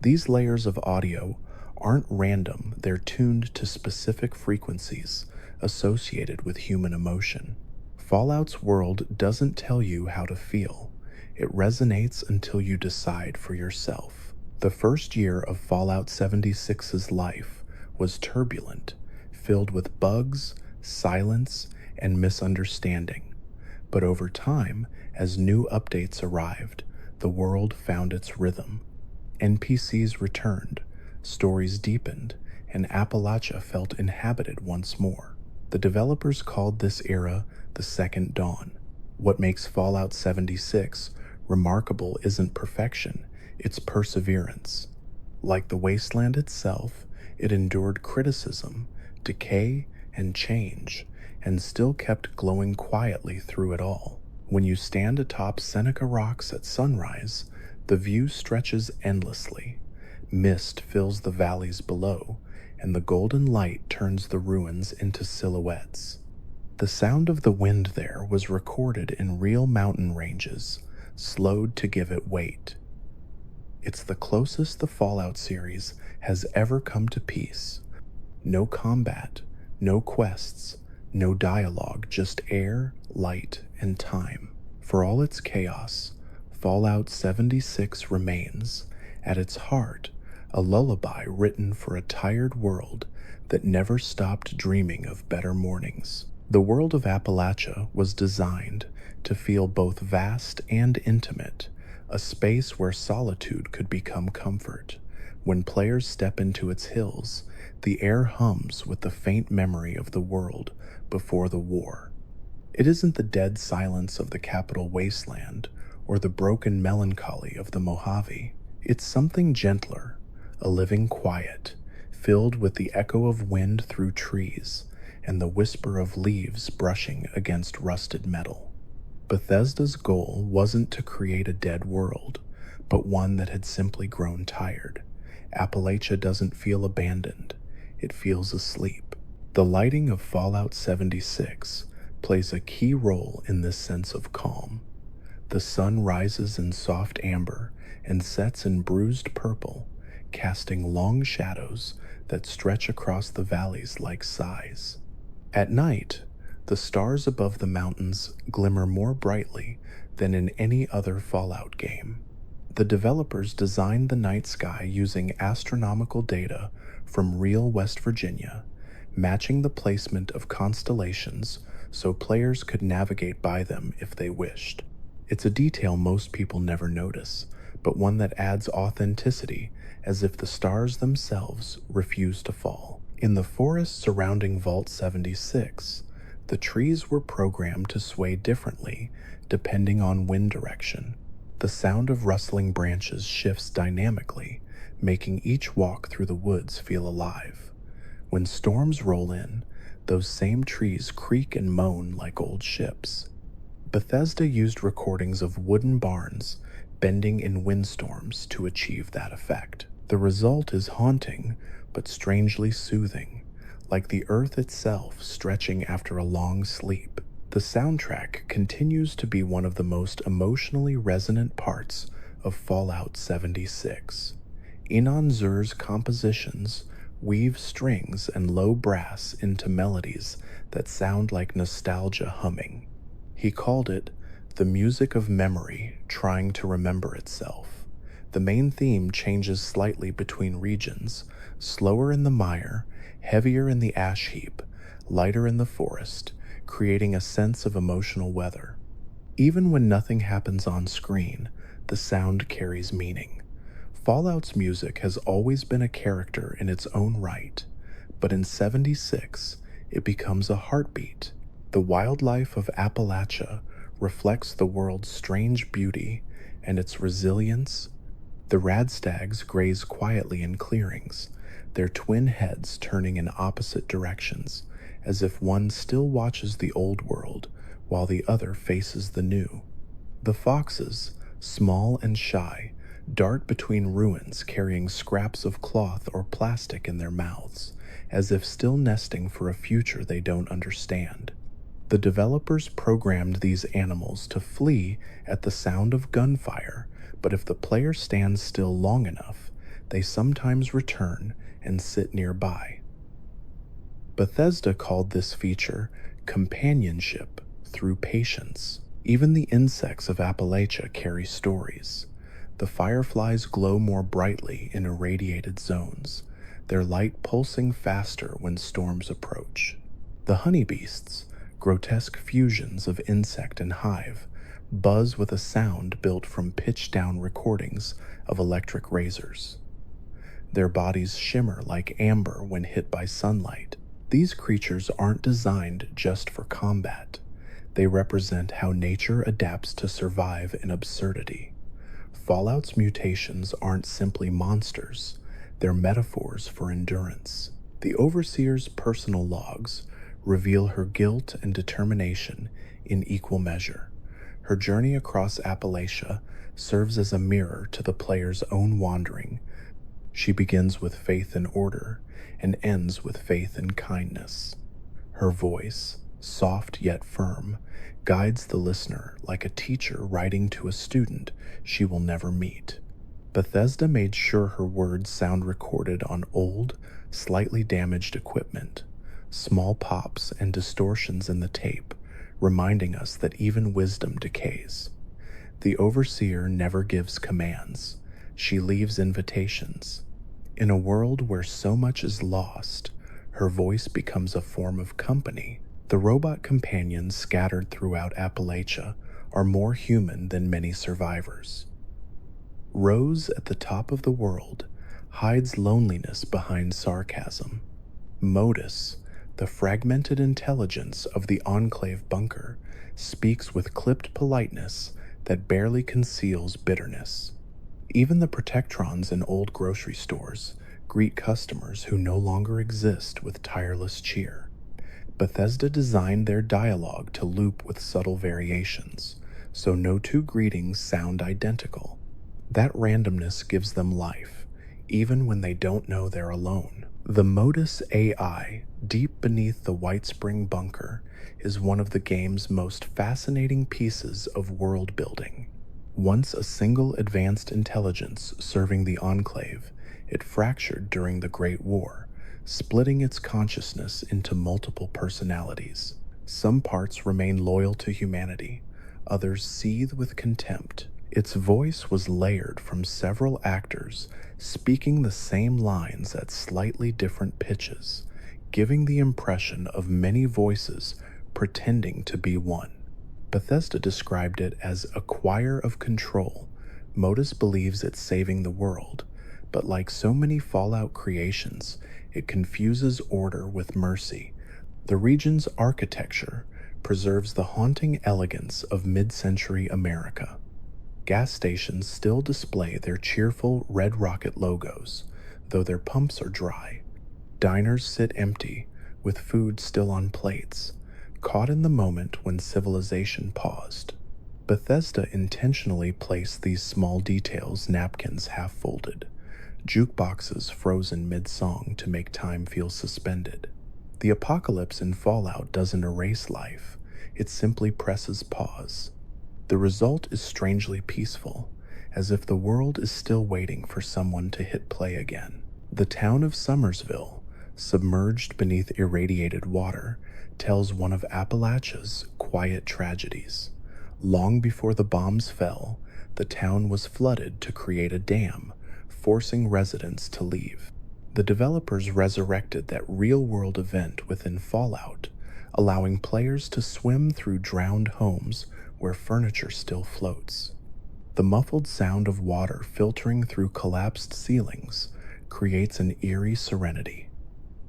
These layers of audio aren't random, they're tuned to specific frequencies associated with human emotion. Fallout's world doesn't tell you how to feel. It resonates until you decide for yourself. The first year of Fallout 76's life was turbulent, filled with bugs, silence, and misunderstanding. But over time, as new updates arrived, the world found its rhythm. NPCs returned, stories deepened, and Appalachia felt inhabited once more. The developers called this era the Second Dawn. What makes Fallout 76 remarkable isn't perfection, it's perseverance. Like the wasteland itself, it endured criticism, decay, and change, and still kept glowing quietly through it all. When you stand atop Seneca Rocks at sunrise, the view stretches endlessly. Mist fills the valleys below, and the golden light turns the ruins into silhouettes. The sound of the wind there was recorded in real mountain ranges, slowed to give it weight. It's the closest the Fallout series has ever come to peace. No combat, no quests, no dialogue, just air, light, and time. For all its chaos, Fallout 76 remains, at its heart, a lullaby written for a tired world that never stopped dreaming of better mornings. The world of Appalachia was designed to feel both vast and intimate, a space where solitude could become comfort. When players step into its hills, the air hums with the faint memory of the world before the war. It isn't the dead silence of the capital wasteland or the broken melancholy of the Mojave. It's something gentler, a living quiet, filled with the echo of wind through trees and the whisper of leaves brushing against rusted metal. Bethesda's goal wasn't to create a dead world, but one that had simply grown tired. Appalachia doesn't feel abandoned, it feels asleep. The lighting of Fallout 76 plays a key role in this sense of calm. The sun rises in soft amber and sets in bruised purple, casting long shadows that stretch across the valleys like sighs. At night, the stars above the mountains glimmer more brightly than in any other Fallout game. The developers designed the night sky using astronomical data from real West Virginia, matching the placement of constellations so players could navigate by them if they wished. It's a detail most people never notice, but one that adds authenticity, as if the stars themselves refuse to fall. In the forest surrounding Vault 76, the trees were programmed to sway differently depending on wind direction. The sound of rustling branches shifts dynamically, making each walk through the woods feel alive. When storms roll in, those same trees creak and moan like old ships. Bethesda used recordings of wooden barns bending in windstorms to achieve that effect. The result is haunting, but strangely soothing, like the earth itself stretching after a long sleep. The soundtrack continues to be one of the most emotionally resonant parts of Fallout 76. Inon Zur's compositions weave strings and low brass into melodies that sound like nostalgia humming. He called it the music of memory trying to remember itself. The main theme changes slightly between regions, slower in the mire, heavier in the ash heap, lighter in the forest, creating a sense of emotional weather. Even when nothing happens on screen, the sound carries meaning. Fallout's music has always been a character in its own right, but in 76, it becomes a heartbeat. The wildlife of Appalachia reflects the world's strange beauty and its resilience. The radstags graze quietly in clearings, their twin heads turning in opposite directions, as if one still watches the old world while the other faces the new. The foxes, small and shy, dart between ruins carrying scraps of cloth or plastic in their mouths, as if still nesting for a future they don't understand. The developers programmed these animals to flee at the sound of gunfire, but if the player stands still long enough, they sometimes return and sit nearby. Bethesda called this feature companionship through patience. Even the insects of Appalachia carry stories. The fireflies glow more brightly in irradiated zones, their light pulsing faster when storms approach. The honeybeasts, grotesque fusions of insect and hive, buzz with a sound built from pitch-down recordings of electric razors. Their bodies shimmer like amber when hit by sunlight. These creatures aren't designed just for combat. They represent how nature adapts to survive in absurdity. Fallout's mutations aren't simply monsters, they're metaphors for endurance. The Overseer's personal logs reveal her guilt and determination in equal measure. Her journey across Appalachia serves as a mirror to the player's own wandering. She begins with faith in order and ends with faith in kindness. Her voice, soft yet firm, guides the listener like a teacher writing to a student she will never meet. Bethesda made sure her words sound recorded on old, slightly damaged equipment, small pops and distortions in the tape, reminding us that even wisdom decays. The Overseer never gives commands, she leaves invitations. In a world where so much is lost, her voice becomes a form of company. The robot companions scattered throughout Appalachia are more human than many survivors. Rose at the top of the world hides loneliness behind sarcasm. Modus, the fragmented intelligence of the Enclave bunker, speaks with clipped politeness that barely conceals bitterness. Even the Protectrons in old grocery stores greet customers who no longer exist with tireless cheer. Bethesda designed their dialogue to loop with subtle variations, so no two greetings sound identical. That randomness gives them life, even when they don't know they're alone. The Modus AI, deep beneath the White Spring bunker, is one of the game's most fascinating pieces of world building. Once a single advanced intelligence serving the Enclave, it fractured during the Great War, splitting its consciousness into multiple personalities. Some parts remain loyal to humanity, others seethe with contempt. Its voice was layered from several actors speaking the same lines at slightly different pitches, giving the impression of many voices pretending to be one. Bethesda described it as a choir of control. Modus believes it's saving the world, but like so many Fallout creations, it confuses order with mercy. The region's architecture preserves the haunting elegance of mid-century America. Gas stations still display their cheerful Red Rocket logos, though their pumps are dry. Diners sit empty, with food still on plates, caught in the moment when civilization paused. Bethesda intentionally placed these small details, napkins half folded, jukeboxes frozen mid-song to make time feel suspended. The apocalypse in Fallout doesn't erase life, it simply presses pause. The result is strangely peaceful, as if the world is still waiting for someone to hit play again. The town of Summersville, submerged beneath irradiated water, tells one of Appalachia's quiet tragedies. Long before the bombs fell, the town was flooded to create a dam, forcing residents to leave. The developers resurrected that real-world event within Fallout, allowing players to swim through drowned homes where furniture still floats. The muffled sound of water filtering through collapsed ceilings creates an eerie serenity.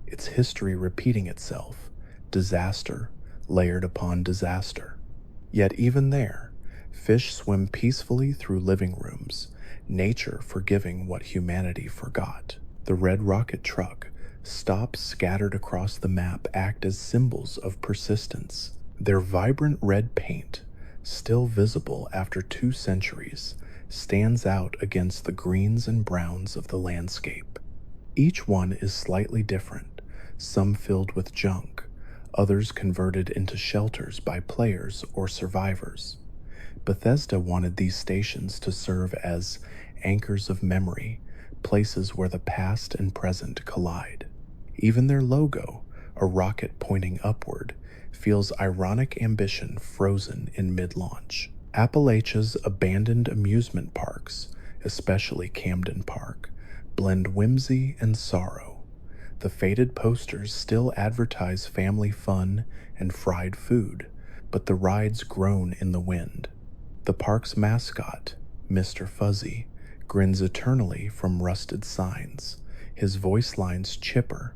Its history repeating itself, disaster layered upon disaster. Yet even there, fish swim peacefully through living rooms, nature forgiving what humanity forgot. The Red Rocket truck, stops scattered across the map, act as symbols of persistence. Their vibrant red paint, still visible after 2 centuries, stands out against the greens and browns of the landscape. Each one is slightly different, some filled with junk, others converted into shelters by players or survivors. Bethesda wanted these stations to serve as anchors of memory, places where the past and present collide. Even their logo, a rocket pointing upward, feels ironic ambition frozen in mid-launch. Appalachia's abandoned amusement parks, especially Camden Park, blend whimsy and sorrow. The faded posters still advertise family fun and fried food, but the rides groan in the wind. The park's mascot, Mr. Fuzzy, grins eternally from rusted signs, his voice lines chipper,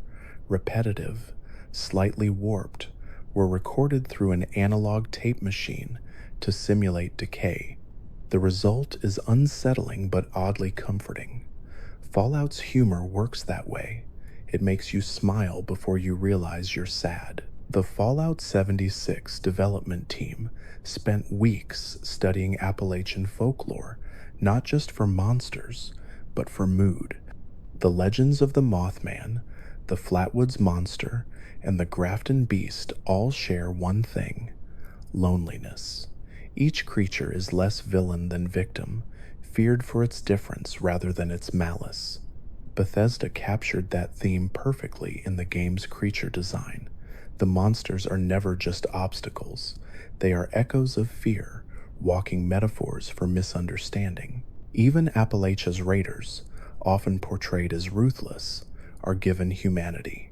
repetitive, slightly warped, were recorded through an analog tape machine to simulate decay. The result is unsettling but oddly comforting. Fallout's humor works that way. It makes you smile before you realize you're sad. The Fallout 76 development team spent weeks studying Appalachian folklore, not just for monsters, but for mood. The legends of the Mothman, the Flatwoods Monster, and the Grafton Beast all share one thing: loneliness. Each creature is less villain than victim, feared for its difference rather than its malice. Bethesda captured that theme perfectly in the game's creature design. The monsters are never just obstacles, they are echoes of fear, walking metaphors for misunderstanding. Even Appalachia's raiders, often portrayed as ruthless, are given humanity.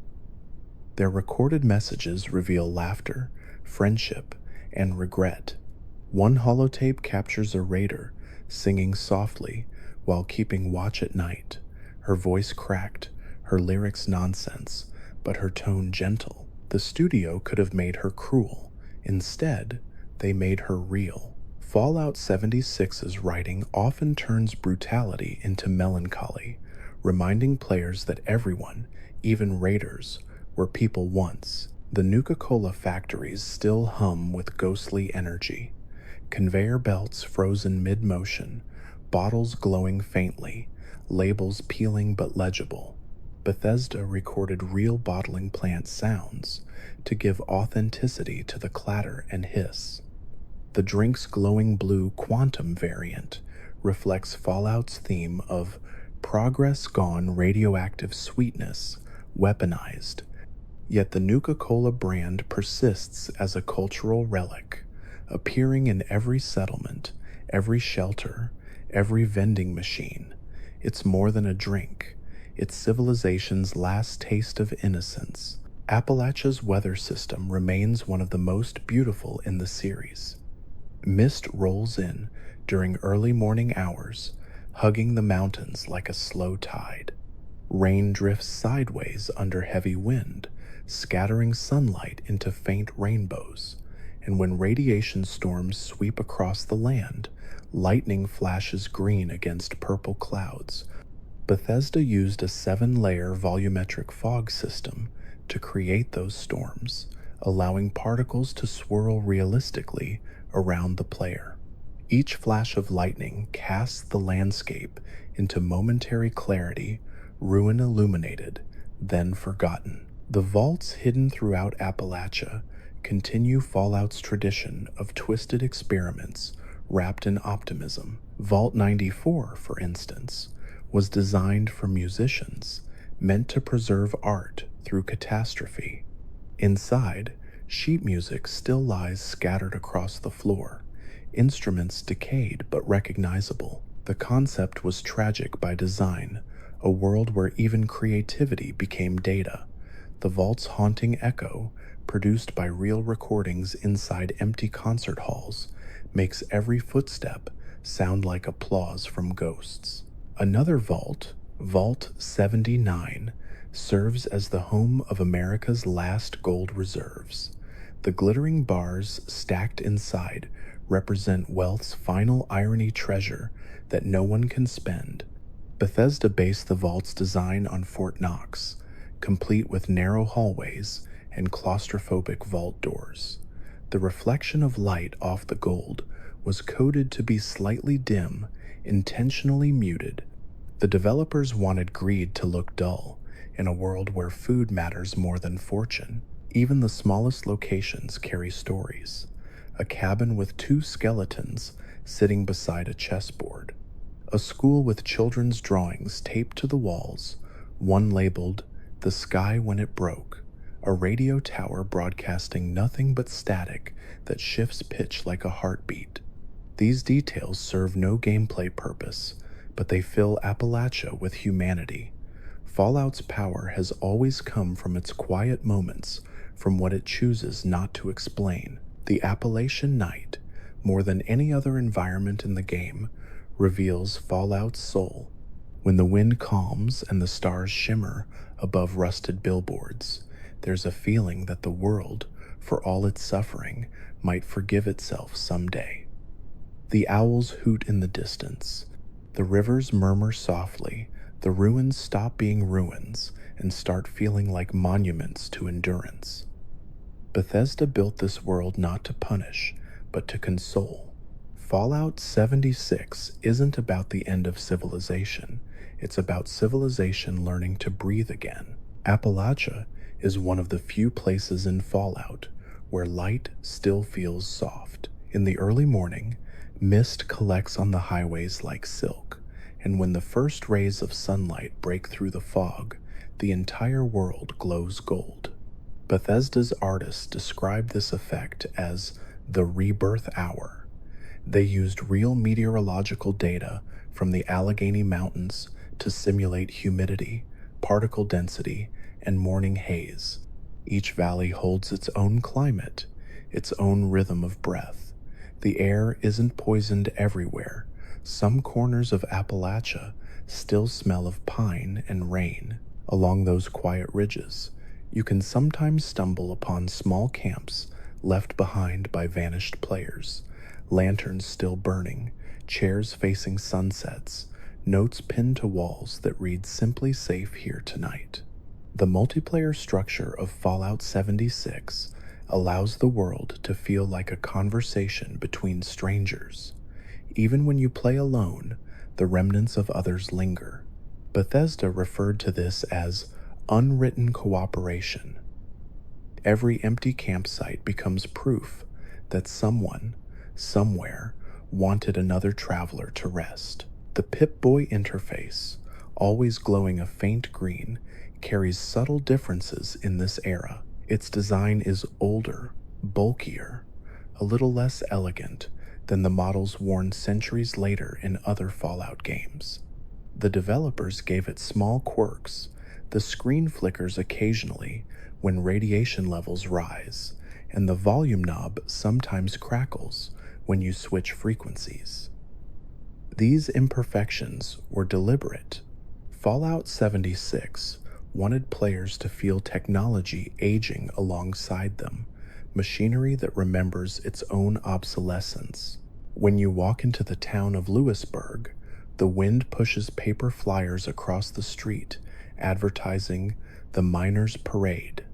Their recorded messages reveal laughter, friendship, and regret. One holotape captures a raider singing softly while keeping watch at night, her voice cracked, her lyrics nonsense, but her tone gentle. The studio could have made her cruel. Instead, they made her real. Fallout 76's writing often turns brutality into melancholy, reminding players that everyone, even raiders, were people once. The Nuka-Cola factories still hum with ghostly energy. Conveyor belts frozen mid-motion, bottles glowing faintly, labels peeling but legible. Bethesda recorded real bottling plant sounds to give authenticity to the clatter and hiss. The drink's glowing blue quantum variant reflects Fallout's theme of progress gone radioactive sweetness, weaponized. Yet the Nuka-Cola brand persists as a cultural relic, appearing in every settlement, every shelter, every vending machine. It's more than a drink. It's civilization's last taste of innocence. Appalachia's weather system remains one of the most beautiful in the series. Mist rolls in during early morning hours, hugging the mountains like a slow tide. Rain drifts sideways under heavy wind, scattering sunlight into faint rainbows. And when radiation storms sweep across the land, lightning flashes green against purple clouds. Bethesda used a 7-layer volumetric fog system to create those storms, allowing particles to swirl realistically around the player. Each flash of lightning casts the landscape into momentary clarity, ruin illuminated, then forgotten. The vaults hidden throughout Appalachia continue Fallout's tradition of twisted experiments wrapped in optimism. Vault 94, for instance, was designed for musicians, meant to preserve art through catastrophe. Inside, sheet music still lies scattered across the floor, instruments decayed but recognizable. The concept was tragic by design, a world where even creativity became data. The vault's haunting echo, produced by real recordings inside empty concert halls, makes every footstep sound like applause from ghosts. Another vault, Vault 79, serves as the home of America's last gold reserves. The glittering bars stacked inside represent wealth's final irony treasure that no one can spend. Bethesda based the vault's design on Fort Knox, complete with narrow hallways and claustrophobic vault doors. The reflection of light off the gold was coded to be slightly dim, intentionally muted. The developers wanted greed to look dull in a world where food matters more than fortune. Even the smallest locations carry stories. A cabin with 2 skeletons sitting beside a chessboard. A school with children's drawings taped to the walls, one labeled "The Sky When It Broke." A radio tower broadcasting nothing but static that shifts pitch like a heartbeat. These details serve no gameplay purpose, but they fill Appalachia with humanity. Fallout's power has always come from its quiet moments, from what it chooses not to explain. The Appalachian night, more than any other environment in the game, reveals Fallout's soul. When the wind calms and the stars shimmer above rusted billboards, there's a feeling that the world, for all its suffering, might forgive itself someday. The owls hoot in the distance. The rivers murmur softly. The ruins stop being ruins and start feeling like monuments to endurance. Bethesda built this world not to punish, but to console. Fallout 76 isn't about the end of civilization. It's about civilization learning to breathe again. Appalachia is one of the few places in Fallout where light still feels soft. In the early morning, mist collects on the highways like silk, and when the first rays of sunlight break through the fog, the entire world glows gold. Bethesda's artists described this effect as the rebirth hour. They used real meteorological data from the Allegheny Mountains to simulate humidity, particle density, and morning haze. Each valley holds its own climate, its own rhythm of breath. The air isn't poisoned everywhere. Some corners of Appalachia still smell of pine and rain. Along those quiet ridges, you can sometimes stumble upon small camps left behind by vanished players, lanterns still burning, chairs facing sunsets, notes pinned to walls that read "Simply Safe Here Tonight." The multiplayer structure of Fallout 76 allows the world to feel like a conversation between strangers. Even when you play alone, the remnants of others linger. Bethesda referred to this as unwritten cooperation. Every empty campsite becomes proof that someone, somewhere, wanted another traveler to rest. The Pip-Boy interface, always glowing a faint green, carries subtle differences in this era. Its design is older, bulkier, a little less elegant than the models worn centuries later in other Fallout games. The developers gave it small quirks. The screen flickers occasionally when radiation levels rise, and the volume knob sometimes crackles when you switch frequencies. These imperfections were deliberate. Fallout 76 wanted players to feel technology aging alongside them, machinery that remembers its own obsolescence. When you walk into the town of Lewisburg, the wind pushes paper flyers across the street advertising the Miners' Parade.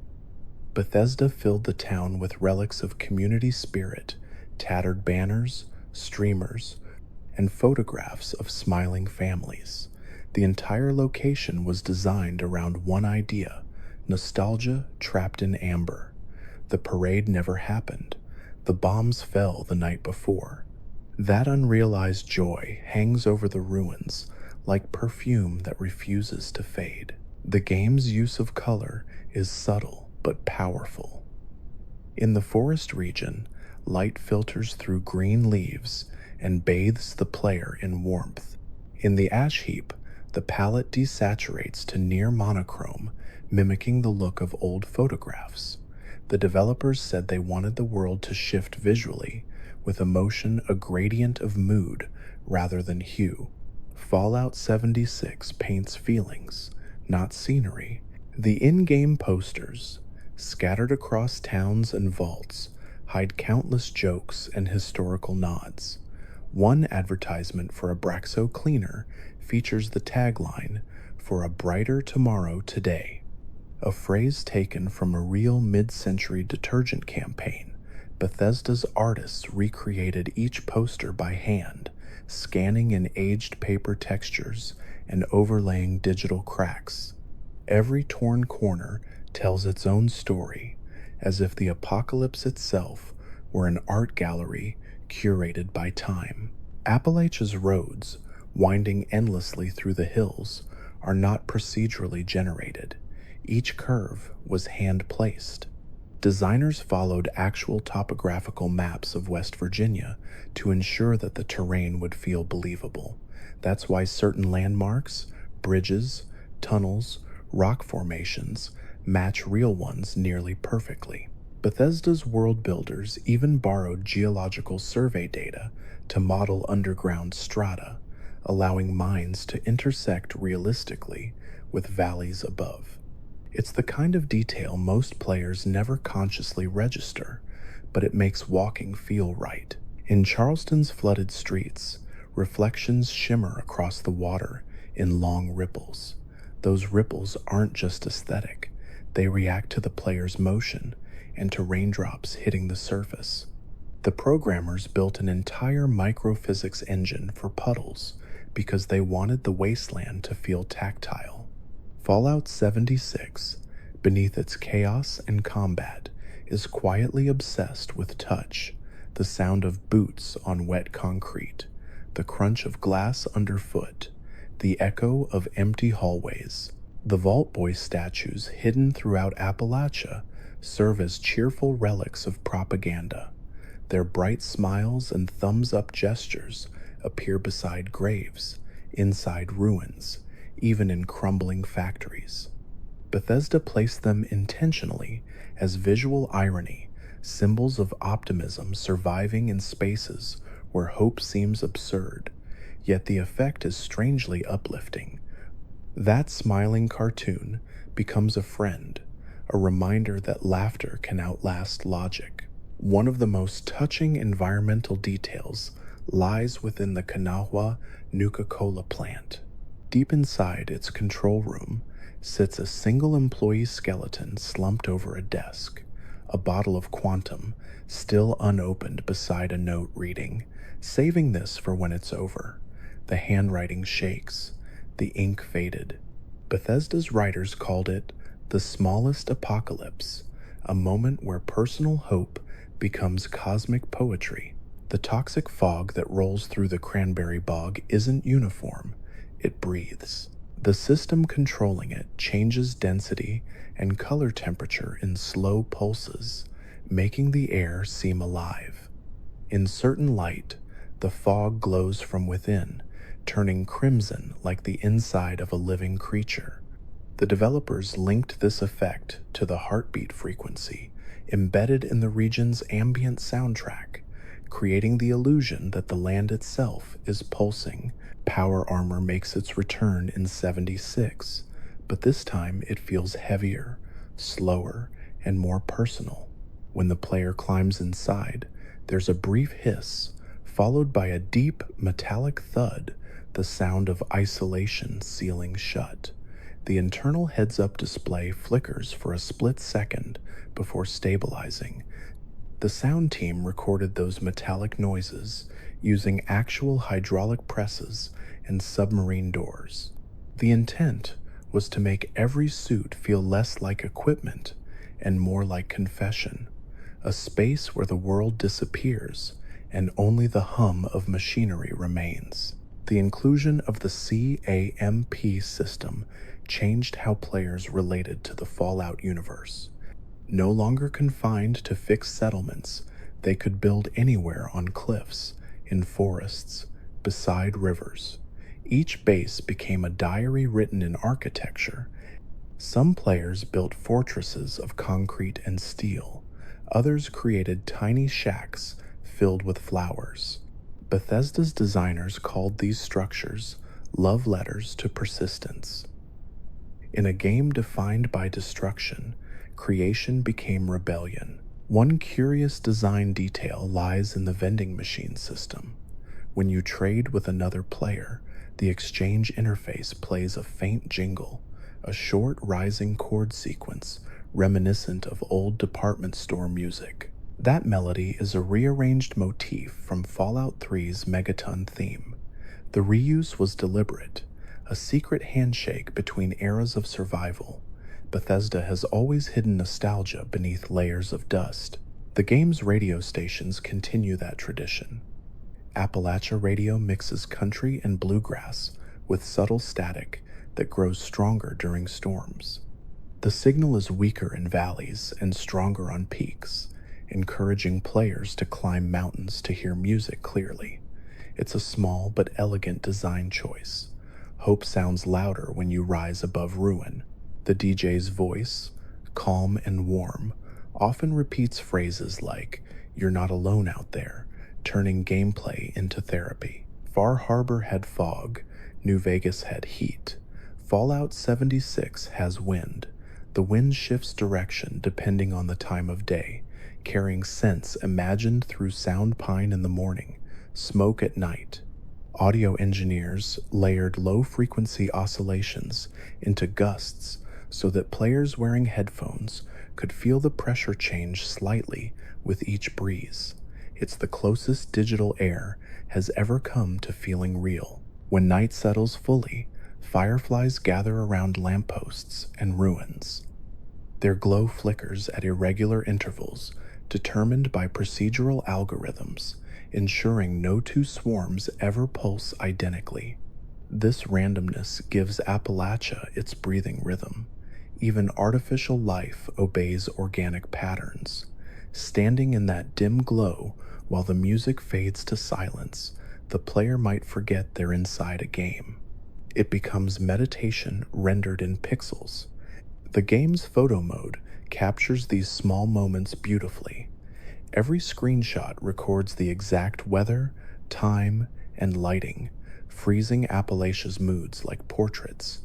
Bethesda filled the town with relics of community spirit, tattered banners, streamers, and photographs of smiling families. The entire location was designed around one idea: nostalgia trapped in amber. The parade never happened. The bombs fell the night before. That unrealized joy hangs over the ruins like perfume that refuses to fade. The game's use of color is subtle but powerful. In the forest region, light filters through green leaves and bathes the player in warmth. In the ash heap, the palette desaturates to near monochrome, mimicking the look of old photographs. The developers said they wanted the world to shift visually, with emotion a gradient of mood rather than hue. Fallout 76 paints feelings, not scenery. The in-game posters, scattered across towns and vaults, hide countless jokes and historical nods. One advertisement for a Braxo cleaner features the tagline, "For a brighter tomorrow today," a phrase taken from a real mid-century detergent campaign. Bethesda's artists recreated each poster by hand, scanning in aged paper textures and overlaying digital cracks. Every torn corner tells its own story, as if the apocalypse itself were an art gallery curated by time. Appalachia's roads, winding endlessly through the hills, are not procedurally generated. Each curve was hand-placed. Designers followed actual topographical maps of West Virginia to ensure that the terrain would feel believable. That's why certain landmarks, bridges, tunnels, rock formations match real ones nearly perfectly. Bethesda's world builders even borrowed geological survey data to model underground strata, allowing mines to intersect realistically with valleys above. It's the kind of detail most players never consciously register, but it makes walking feel right. In Charleston's flooded streets, reflections shimmer across the water in long ripples. Those ripples aren't just aesthetic, they react to the player's motion and to raindrops hitting the surface. The programmers built an entire microphysics engine for puddles because they wanted the wasteland to feel tactile. Fallout 76, beneath its chaos and combat, is quietly obsessed with touch, the sound of boots on wet concrete, the crunch of glass underfoot, the echo of empty hallways. The Vault Boy statues hidden throughout Appalachia serve as cheerful relics of propaganda. Their bright smiles and thumbs-up gestures appear beside graves, inside ruins, even in crumbling factories. Bethesda placed them intentionally as visual irony, symbols of optimism surviving in spaces where hope seems absurd, yet the effect is strangely uplifting. That smiling cartoon becomes a friend, a reminder that laughter can outlast logic. One of the most touching environmental details lies within the Kanawha Nuka-Cola plant. Deep inside its control room sits a single employee skeleton slumped over a desk, a bottle of Quantum still unopened beside a note reading, "Saving this for when it's over." The handwriting shakes, the ink faded. Bethesda's writers called it the smallest apocalypse, a moment where personal hope becomes cosmic poetry. The toxic fog that rolls through the cranberry bog isn't uniform, it breathes. The system controlling it changes density and color temperature in slow pulses, making the air seem alive. In certain light, The fog glows from within, turning crimson like the inside of a living creature. The developers linked this effect to the heartbeat frequency embedded in the region's ambient soundtrack, creating the illusion that the land itself is pulsing. Power Armor makes its return in 76, but this time it feels heavier, slower, and more personal. When the player climbs inside, there's a brief hiss, followed by a deep metallic thud, the sound of isolation sealing shut. The internal heads-up display flickers for a split second before stabilizing. The sound team recorded those metallic noises using actual hydraulic presses and submarine doors. The intent was to make every suit feel less like equipment and more like confession, a space where the world disappears and only the hum of machinery remains. The inclusion of the CAMP system changed how players related to the Fallout universe. No longer confined to fixed settlements, they could build anywhere on cliffs, in forests, beside rivers. Each base became a diary written in architecture. Some players built fortresses of concrete and steel. Others created tiny shacks filled with flowers. Bethesda's designers called these structures love letters to persistence. In a game defined by destruction, creation became rebellion. One curious design detail lies in the vending machine system. When you trade with another player, the exchange interface plays a faint jingle, a short rising chord sequence reminiscent of old department store music. That melody is a rearranged motif from Fallout 3's Megaton theme. The reuse was deliberate, a secret handshake between eras of survival. Bethesda has always hidden nostalgia beneath layers of dust. The game's radio stations continue that tradition. Appalachia Radio mixes country and bluegrass with subtle static that grows stronger during storms. The signal is weaker in valleys and stronger on peaks, encouraging players to climb mountains to hear music clearly. It's a small but elegant design choice. Hope sounds louder when you rise above ruin. The DJ's voice, calm and warm, often repeats phrases like, "You're not alone out there," turning gameplay into therapy. Far Harbor had fog, New Vegas had heat. Fallout 76 has wind. The wind shifts direction depending on the time of day, carrying scents imagined through sound pine in the morning, smoke at night. Audio engineers layered low-frequency oscillations into gusts so that players wearing headphones could feel the pressure change slightly with each breeze. It's the closest digital air has ever come to feeling real. When night settles fully, fireflies gather around lampposts and ruins. Their glow flickers at irregular intervals, determined by procedural algorithms, ensuring no two swarms ever pulse identically. This randomness gives Appalachia its breathing rhythm. Even artificial life obeys organic patterns. Standing in that dim glow while the music fades to silence, the player might forget they're inside a game. It becomes meditation rendered in pixels. The game's photo mode captures these small moments beautifully. Every screenshot records the exact weather, time, and lighting, freezing Appalachia's moods like portraits.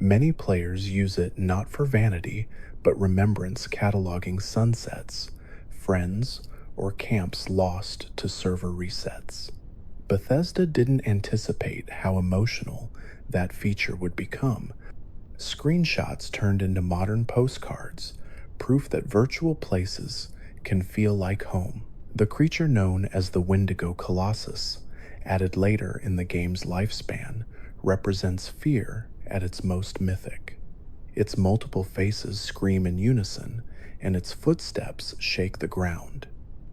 Many players use it not for vanity, but remembrance, cataloging sunsets, friends, or camps lost to server resets. Bethesda didn't anticipate how emotional that feature would become. Screenshots turned into modern postcards, proof that virtual places can feel like home. The creature known as the Wendigo Colossus, added later in the game's lifespan, represents fear at its most mythic. Its multiple faces scream in unison, and its footsteps shake the ground.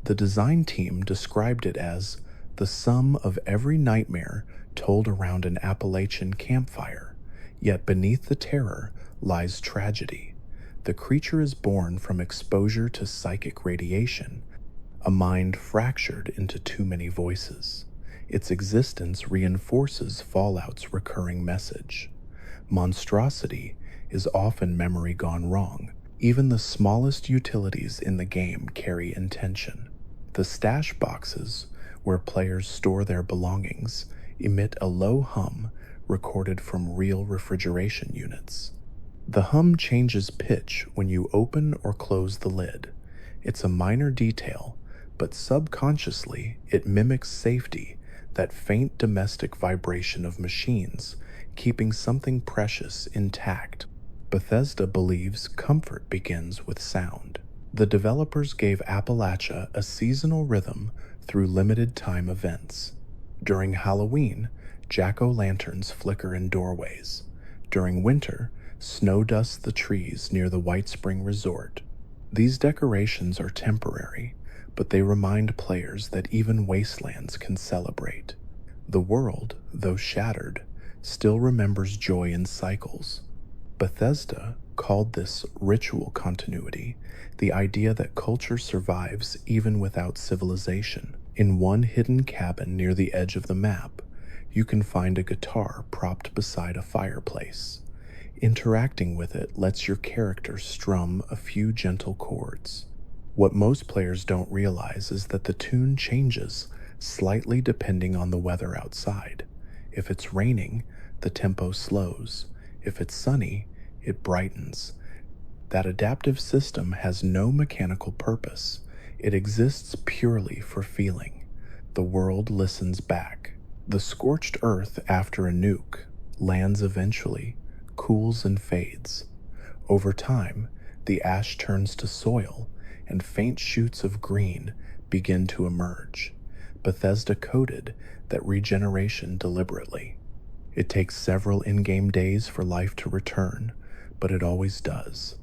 The design team described it as the sum of every nightmare told around an Appalachian campfire, yet beneath the terror lies tragedy. The creature is born from exposure to psychic radiation, a mind fractured into too many voices. Its existence reinforces Fallout's recurring message. Monstrosity is often memory gone wrong. Even the smallest utilities in the game carry intention. The stash boxes, where players store their belongings, emit a low hum recorded from real refrigeration units. The hum changes pitch when you open or close the lid. It's a minor detail, but subconsciously it mimics safety, that faint domestic vibration of machines, keeping something precious intact. Bethesda believes comfort begins with sound. The developers gave Appalachia a seasonal rhythm through limited time events. During Halloween, jack-o'-lanterns flicker in doorways. During winter, snow dusts the trees near the White Spring Resort. These decorations are temporary, but they remind players that even wastelands can celebrate. The world, though shattered, still remembers joy in cycles. Bethesda called this ritual continuity, the idea that culture survives even without civilization. In one hidden cabin near the edge of the map, you can find a guitar propped beside a fireplace. Interacting with it lets your character strum a few gentle chords. What most players don't realize is that the tune changes slightly depending on the weather outside. If it's raining, the tempo slows. If it's sunny, it brightens. That adaptive system has no mechanical purpose. It exists purely for feeling. The world listens back. The scorched earth after a nuke lands eventually, cools and fades. Over time, the ash turns to soil, and faint shoots of green begin to emerge. Bethesda coded that regeneration deliberately. It takes several in-game days for life to return, but it always does.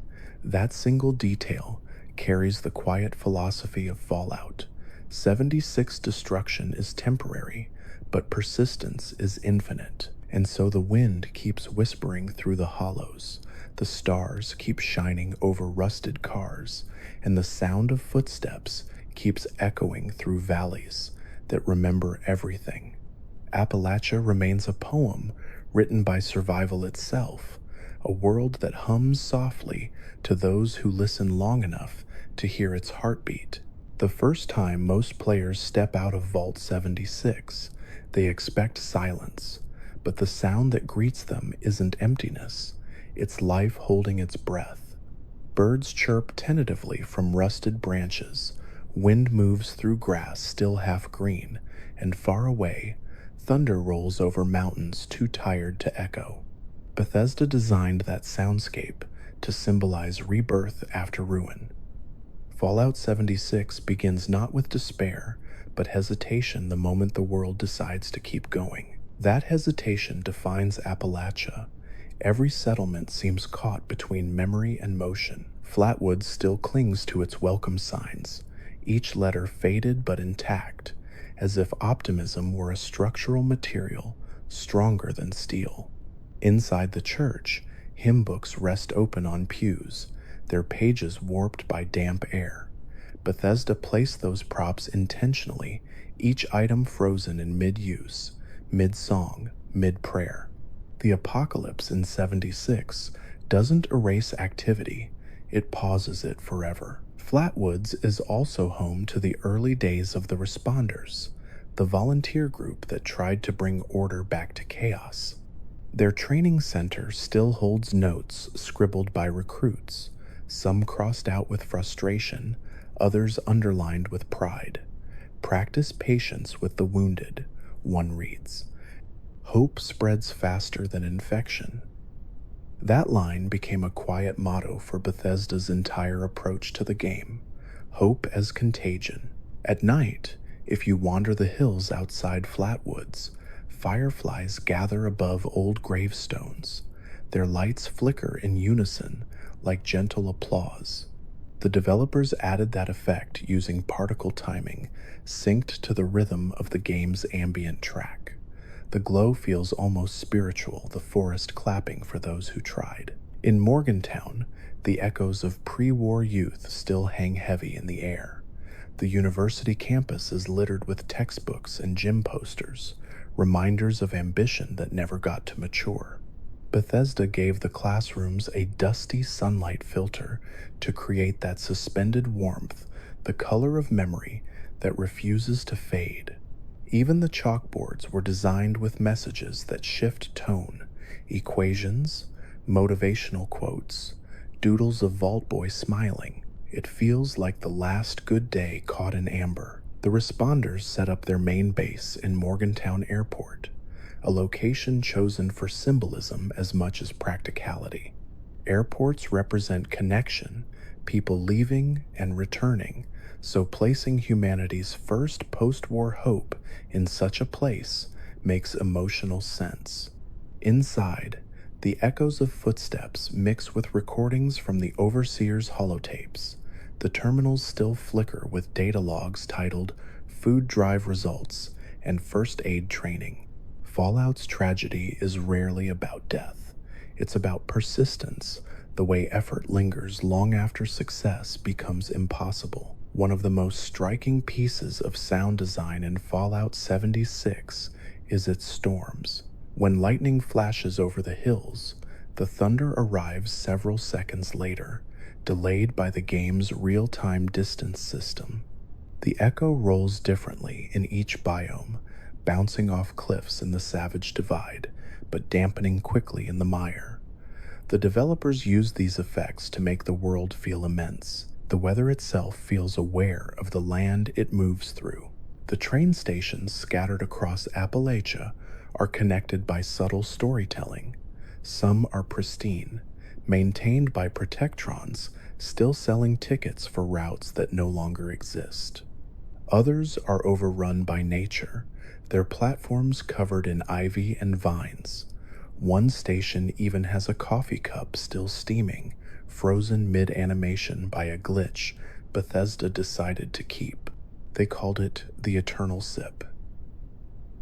That single detail carries the quiet philosophy of Fallout. 76 destruction is temporary, but persistence is infinite. And so the wind keeps whispering through the hollows, the stars keep shining over rusted cars, and the sound of footsteps keeps echoing through valleys that remember everything. Appalachia remains a poem written by survival itself, a world that hums softly to those who listen long enough to hear its heartbeat. The first time most players step out of Vault 76, they expect silence, but the sound that greets them isn't emptiness, it's life holding its breath. Birds chirp tentatively from rusted branches, wind moves through grass still half green, and far away, thunder rolls over mountains too tired to echo. Bethesda designed that soundscape to symbolize rebirth after ruin. Fallout 76 begins not with despair, but hesitation the moment the world decides to keep going. That hesitation defines Appalachia. Every settlement seems caught between memory and motion. Flatwood still clings to its welcome signs, each letter faded but intact, as if optimism were a structural material stronger than steel. Inside the church, hymn books rest open on pews, their pages warped by damp air. Bethesda placed those props intentionally, each item frozen in mid-use, mid-song, mid-prayer. The apocalypse in 76 doesn't erase activity, it pauses it forever. Flatwoods is also home to the early days of the Responders, the volunteer group that tried to bring order back to chaos. Their training center still holds notes scribbled by recruits, some crossed out with frustration, others underlined with pride. "Practice patience with the wounded," one reads. "Hope spreads faster than infection." That line became a quiet motto for Bethesda's entire approach to the game: hope as contagion. At night, if you wander the hills outside Flatwoods, fireflies gather above old gravestones. Their lights flicker in unison, like gentle applause. The developers added that effect using particle timing, synced to the rhythm of the game's ambient track. The glow feels almost spiritual, the forest clapping for those who tried. In Morgantown, the echoes of pre-war youth still hang heavy in the air. The university campus is littered with textbooks and gym posters, reminders of ambition that never got to mature. Bethesda gave the classrooms a dusty sunlight filter to create that suspended warmth, the color of memory that refuses to fade. Even the chalkboards were designed with messages that shift tone, equations, motivational quotes, doodles of Vault Boy smiling. It feels like the last good day caught in amber. The responders set up their main base in Morgantown Airport, a location chosen for symbolism as much as practicality. Airports represent connection, people leaving and returning, so placing humanity's first post-war hope in such a place makes emotional sense. Inside, the echoes of footsteps mix with recordings from the Overseer's holotapes. The terminals still flicker with data logs titled Food Drive Results and First Aid Training. Fallout's tragedy is rarely about death. It's about persistence, the way effort lingers long after success becomes impossible. One of the most striking pieces of sound design in Fallout 76 is its storms. When lightning flashes over the hills, the thunder arrives several seconds later, delayed by the game's real-time distance system. The echo rolls differently in each biome, bouncing off cliffs in the Savage Divide, but dampening quickly in the mire. The developers use these effects to make the world feel immense. The weather itself feels aware of the land it moves through. The train stations scattered across Appalachia are connected by subtle storytelling. Some are pristine, maintained by Protectrons still selling tickets for routes that no longer exist. Others are overrun by nature, their platforms covered in ivy and vines. One station even has a coffee cup still steaming, frozen mid-animation by a glitch Bethesda decided to keep. They called it the Eternal Sip.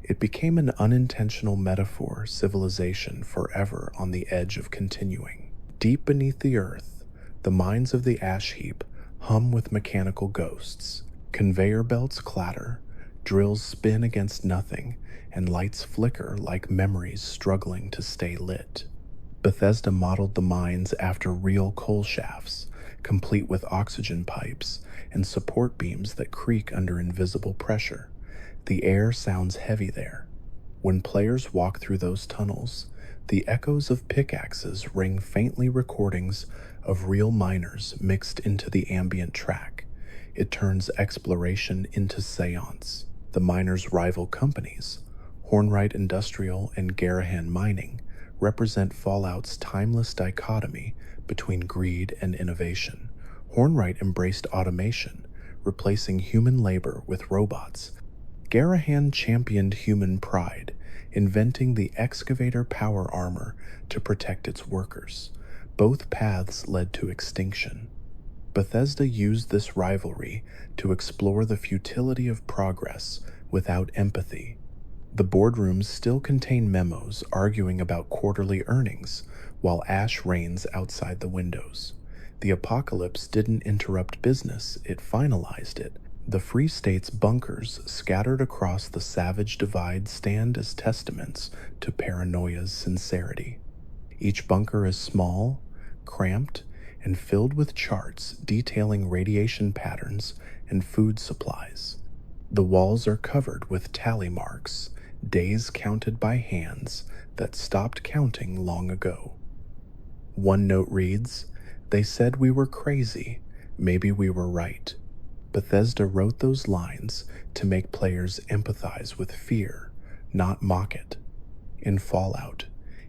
It became an unintentional metaphor civilization forever on the edge of continuing. Deep beneath the earth, the mines of the ash heap hum with mechanical ghosts. Conveyor belts clatter, drills spin against nothing, and lights flicker like memories struggling to stay lit. Bethesda modeled the mines after real coal shafts, complete with oxygen pipes and support beams that creak under invisible pressure. The air sounds heavy there. When players walk through those tunnels, the echoes of pickaxes ring faintly, recordings of real miners mixed into the ambient track. It turns exploration into seance. The miners' rival companies, Hornwright Industrial and Garahan Mining, represent Fallout's timeless dichotomy between greed and innovation. Hornwright embraced automation, replacing human labor with robots. Garahan championed human pride, inventing the excavator power armor to protect its workers. Both paths led to extinction. Bethesda used this rivalry to explore the futility of progress without empathy. The boardrooms still contain memos arguing about quarterly earnings, while ash reigns outside the windows. The apocalypse didn't interrupt business, it finalized it. The Free State's bunkers scattered across the Savage Divide stand as testaments to paranoia's sincerity. Each bunker is small, cramped, and filled with charts detailing radiation patterns and food supplies. The walls are covered with tally marks, days counted by hands that stopped counting long ago. One note reads, "They said we were crazy, maybe we were right." Bethesda wrote those lines to make players empathize with fear, not mock it. In Fallout,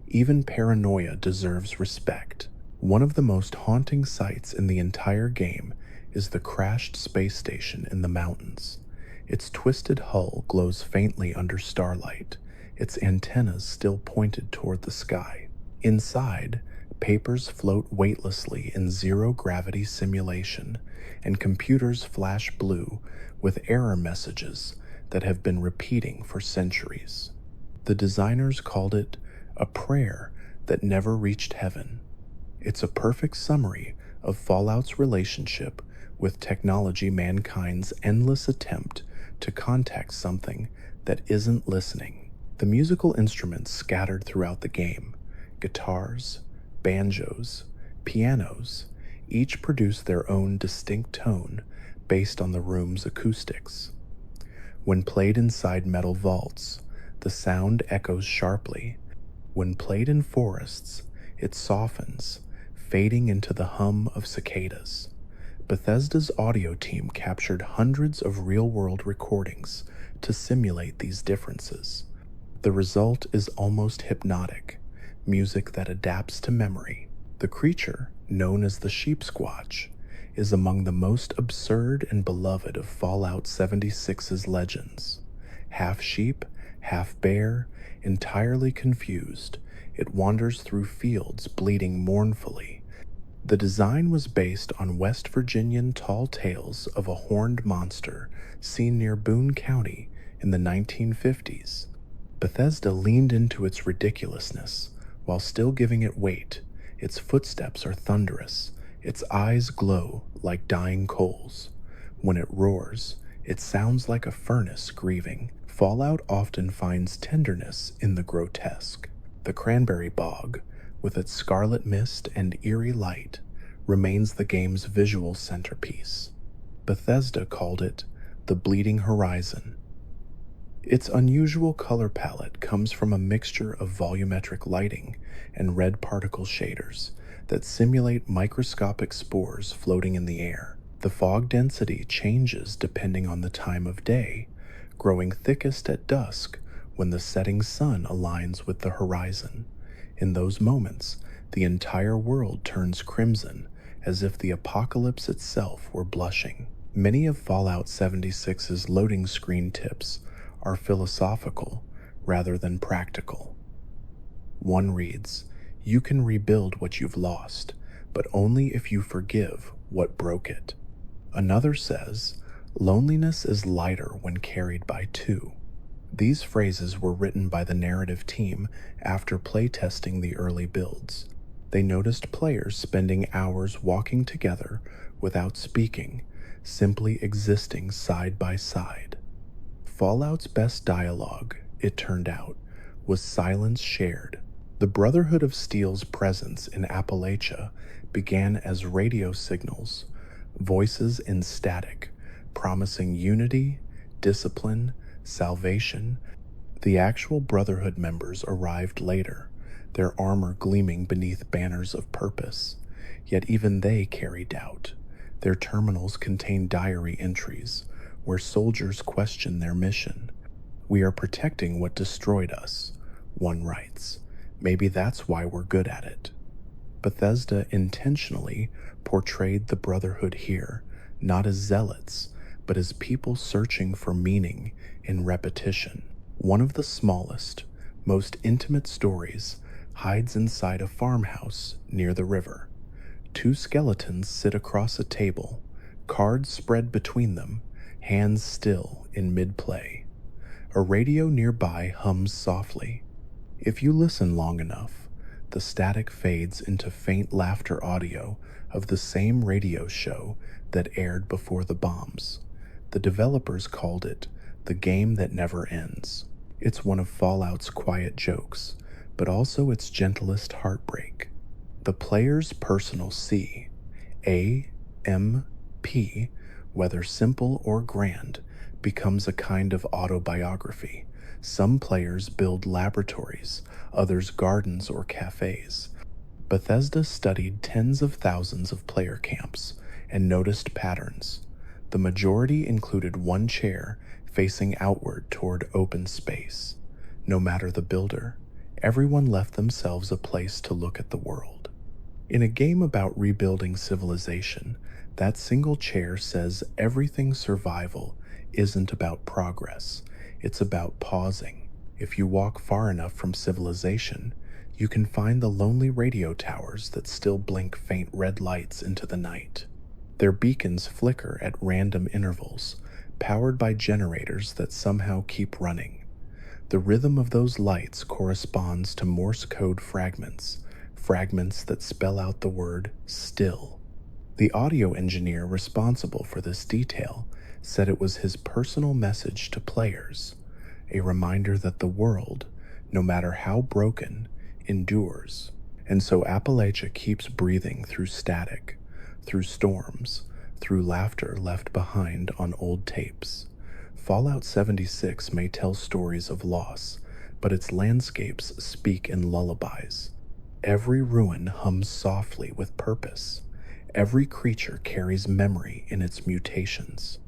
even paranoia deserves respect. One of the most haunting sights in the entire game is the crashed space station in the mountains. Its twisted hull glows faintly under starlight, its antennas still pointed toward the sky. Inside, papers float weightlessly in zero-gravity simulation, and computers flash blue with error messages that have been repeating for centuries. The designers called it a prayer that never reached heaven. It's a perfect summary of Fallout's relationship with technology mankind's endless attempt to contact something that isn't listening. The musical instruments scattered throughout the game, guitars, banjos, pianos, each produce their own distinct tone based on the room's acoustics. When played inside metal vaults, the sound echoes sharply. When played in forests, it softens, fading into the hum of cicadas. Bethesda's audio team captured hundreds of real-world recordings to simulate these differences. The result is almost hypnotic, music that adapts to memory. The creature, known as the Sheep Squatch, is among the most absurd and beloved of Fallout 76's legends. Half sheep, half bear, entirely confused, it wanders through fields bleating mournfully. The design was based on West Virginian tall tales of a horned monster seen near Boone County in the 1950s. Bethesda leaned into its ridiculousness while still giving it weight. Its footsteps are thunderous. Its eyes glow like dying coals. When it roars, it sounds like a furnace grieving. Fallout often finds tenderness in the grotesque. The Cranberry Bog, with its scarlet mist and eerie light, remains the game's visual centerpiece. Bethesda called it the Bleeding Horizon. Its unusual color palette comes from a mixture of volumetric lighting and red particle shaders that simulate microscopic spores floating in the air. The fog density changes depending on the time of day, growing thickest at dusk when the setting sun aligns with the horizon. In those moments, the entire world turns crimson, as if the apocalypse itself were blushing. Many of Fallout 76's loading screen tips are philosophical rather than practical. One reads, "You can rebuild what you've lost, but only if you forgive what broke it." Another says, "Loneliness is lighter when carried by two." These phrases were written by the narrative team after playtesting the early builds. They noticed players spending hours walking together without speaking, simply existing side by side. Fallout's best dialogue, it turned out, was silence shared. The Brotherhood of Steel's presence in Appalachia began as radio signals, voices in static, promising unity, discipline, salvation. The actual Brotherhood members arrived later, their armor gleaming beneath banners of purpose. Yet even they carry doubt. Their terminals contain diary entries where soldiers question their mission. "We are protecting what destroyed us," one writes. "Maybe that's why we're good at it." Bethesda intentionally portrayed the Brotherhood here, not as zealots, but as people searching for meaning in repetition. One of the smallest, most intimate stories hides inside a farmhouse near the river. Two skeletons sit across a table, cards spread between them, hands still in mid-play. A radio nearby hums softly. If you listen long enough, the static fades into faint laughter audio of the same radio show that aired before the bombs. The developers called it the game that never ends. It's one of Fallout's quiet jokes, but also its gentlest heartbreak. The player's personal C, A-M-P, whether simple or grand, becomes a kind of autobiography. Some players build laboratories, others gardens or cafes. Bethesda studied tens of thousands of player camps and noticed patterns. The majority included one chair facing outward toward open space. No matter the builder, everyone left themselves a place to look at the world. In a game about rebuilding civilization, that single chair says everything survival isn't about progress, it's about pausing. If you walk far enough from civilization, you can find the lonely radio towers that still blink faint red lights into the night. Their beacons flicker at random intervals, powered by generators that somehow keep running. The rhythm of those lights corresponds to Morse code fragments that spell out the word still. The audio engineer responsible for this detail said it was his personal message to players, a reminder that the world, no matter how broken, endures. And so Appalachia keeps breathing through static, through storms, through laughter left behind on old tapes. Fallout 76 may tell stories of loss, but its landscapes speak in lullabies. Every ruin hums softly with purpose. Every creature carries memory in its mutations.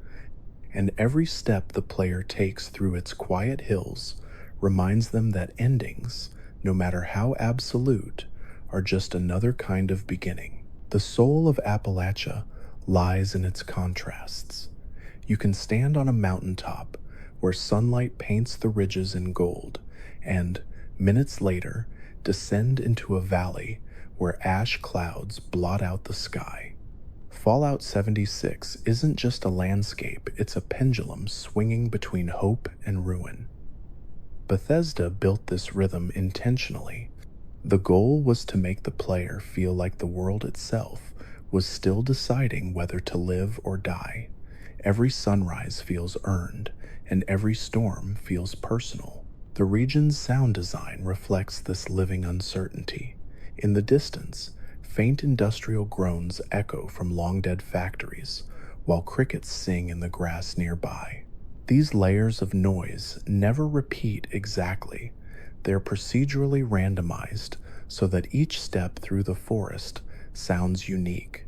And every step the player takes through its quiet hills reminds them that endings, no matter how absolute, are just another kind of beginning. The soul of Appalachia lies in its contrasts. You can stand on a mountaintop where sunlight paints the ridges in gold, and, minutes later, descend into a valley where ash clouds blot out the sky. Fallout 76 isn't just a landscape, it's a pendulum swinging between hope and ruin. Bethesda built this rhythm intentionally. The goal was to make the player feel like the world itself was still deciding whether to live or die. Every sunrise feels earned, and every storm feels personal. The region's sound design reflects this living uncertainty. In the distance, faint industrial groans echo from long-dead factories, while crickets sing in the grass nearby. These layers of noise never repeat exactly. They're procedurally randomized so that each step through the forest sounds unique.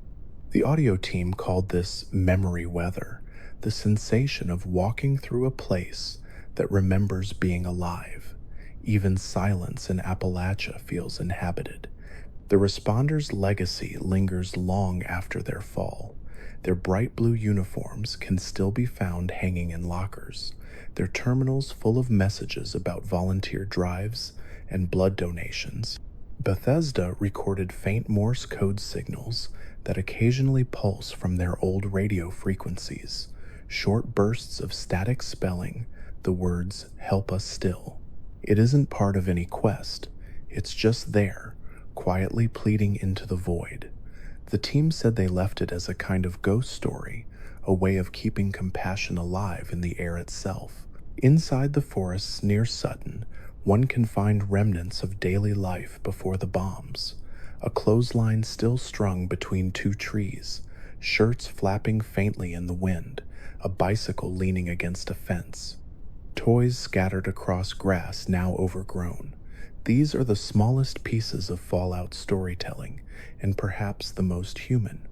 The audio team called this memory weather, the sensation of walking through a place that remembers being alive. Even silence in Appalachia feels inhabited. The responders' legacy lingers long after their fall. Their bright blue uniforms can still be found hanging in lockers, their terminals full of messages about volunteer drives and blood donations. Bethesda recorded faint Morse code signals that occasionally pulse from their old radio frequencies, short bursts of static spelling the words, "Help us still." It isn't part of any quest, it's just there, quietly pleading into the void. The team said they left it as a kind of ghost story, a way of keeping compassion alive in the air itself. Inside the forests near Sutton, one can find remnants of daily life before the bombs. A clothesline still strung between two trees, shirts flapping faintly in the wind, a bicycle leaning against a fence. Toys scattered across grass now overgrown. These are the smallest pieces of Fallout storytelling, and perhaps the most human.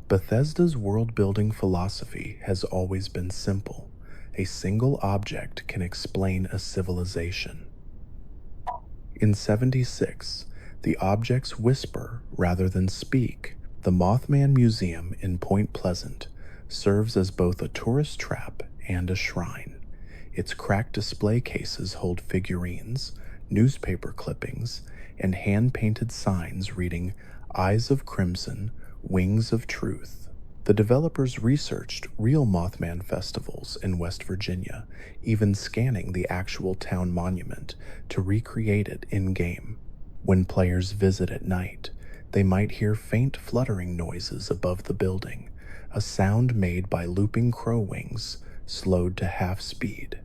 Bethesda's world-building philosophy has always been simple. A single object can explain a civilization. In 76, the objects whisper rather than speak. The Mothman Museum in Point Pleasant serves as both a tourist trap and a shrine. Its cracked display cases hold figurines, newspaper clippings, and hand-painted signs reading "Eyes of Crimson, Wings of Truth." The developers researched real Mothman festivals in West Virginia, even scanning the actual town monument to recreate it in-game. When players visit at night, they might hear faint fluttering noises above the building, a sound made by looping crow wings slowed to half speed.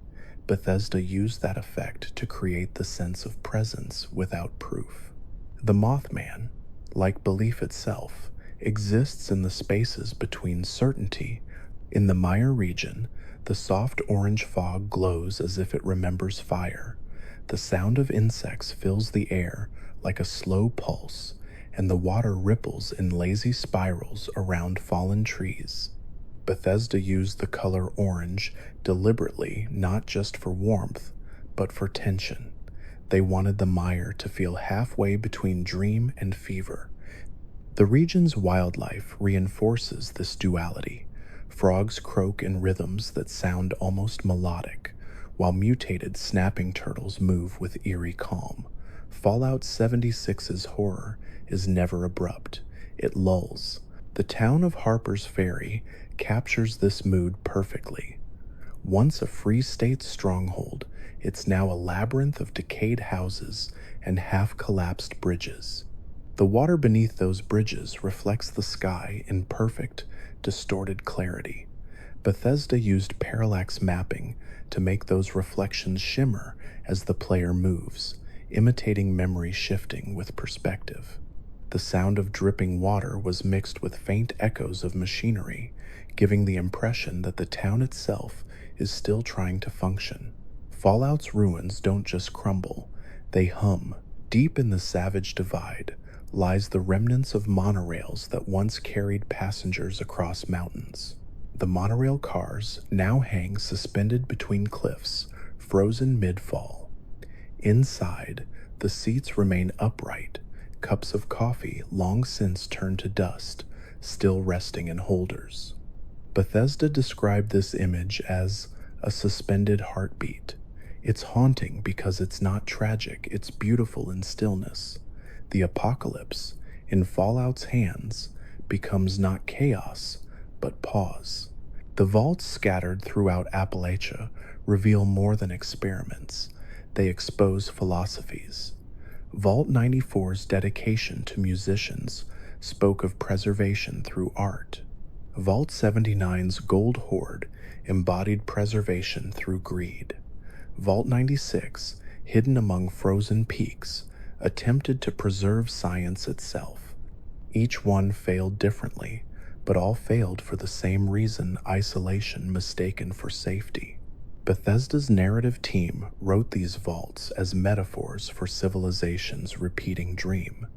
Bethesda used that effect to create the sense of presence without proof. The Mothman, like belief itself, exists in the spaces between certainty. In the Mire region, the soft orange fog glows as if it remembers fire. The sound of insects fills the air like a slow pulse, and the water ripples in lazy spirals around fallen trees. Bethesda used the color orange deliberately, not just for warmth, but for tension. They wanted the mire to feel halfway between dream and fever. The region's wildlife reinforces this duality. Frogs croak in rhythms that sound almost melodic, while mutated snapping turtles move with eerie calm. Fallout 76's horror is never abrupt. It lulls. The town of Harper's Ferry captures this mood perfectly. Once a Free State stronghold, it's now a labyrinth of decayed houses and half-collapsed bridges. The water beneath those bridges reflects the sky in perfect, distorted clarity. Bethesda used parallax mapping to make those reflections shimmer as the player moves, imitating memory shifting with perspective. The sound of dripping water was mixed with faint echoes of machinery, giving the impression that the town itself is still trying to function. Fallout's ruins don't just crumble, they hum. Deep in the Savage Divide lies the remnants of monorails that once carried passengers across mountains. The monorail cars now hang suspended between cliffs, frozen mid-fall. Inside, the seats remain upright, cups of coffee long since turned to dust, still resting in holders. Bethesda described this image as a suspended heartbeat. It's haunting because it's not tragic, it's beautiful in stillness. The apocalypse, in Fallout's hands, becomes not chaos, but pause. The vaults scattered throughout Appalachia reveal more than experiments. They expose philosophies. Vault 94's dedication to musicians spoke of preservation through art. Vault 79's gold hoard embodied preservation through greed. Vault 96, hidden among frozen peaks, attempted to preserve science itself. Each one failed differently, but all failed for the same reason: isolation mistaken for safety. Bethesda's narrative team wrote these vaults as metaphors for civilization's repeating dream,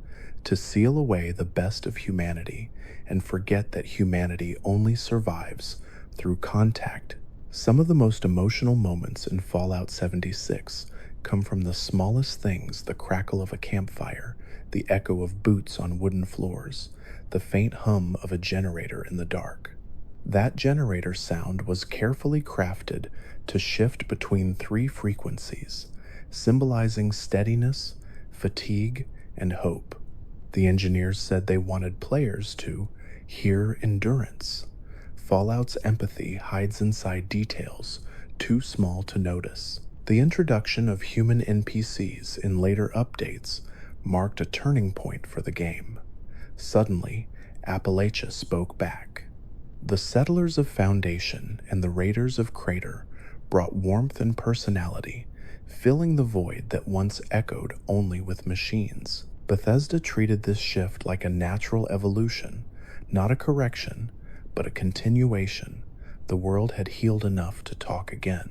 to seal away the best of humanity and forget that humanity only survives through contact. Some of the most emotional moments in Fallout 76 come from the smallest things: the crackle of a campfire, the echo of boots on wooden floors, the faint hum of a generator in the dark. That generator sound was carefully crafted to shift between three frequencies, symbolizing steadiness, fatigue, and hope. The engineers said they wanted players to hear endurance. Fallout's empathy hides inside details too small to notice. The introduction of human NPCs in later updates marked a turning point for the game. Suddenly, Appalachia spoke back. The settlers of Foundation and the raiders of Crater brought warmth and personality, filling the void that once echoed only with machines. Bethesda treated this shift like a natural evolution, not a correction, but a continuation. The world had healed enough to talk again.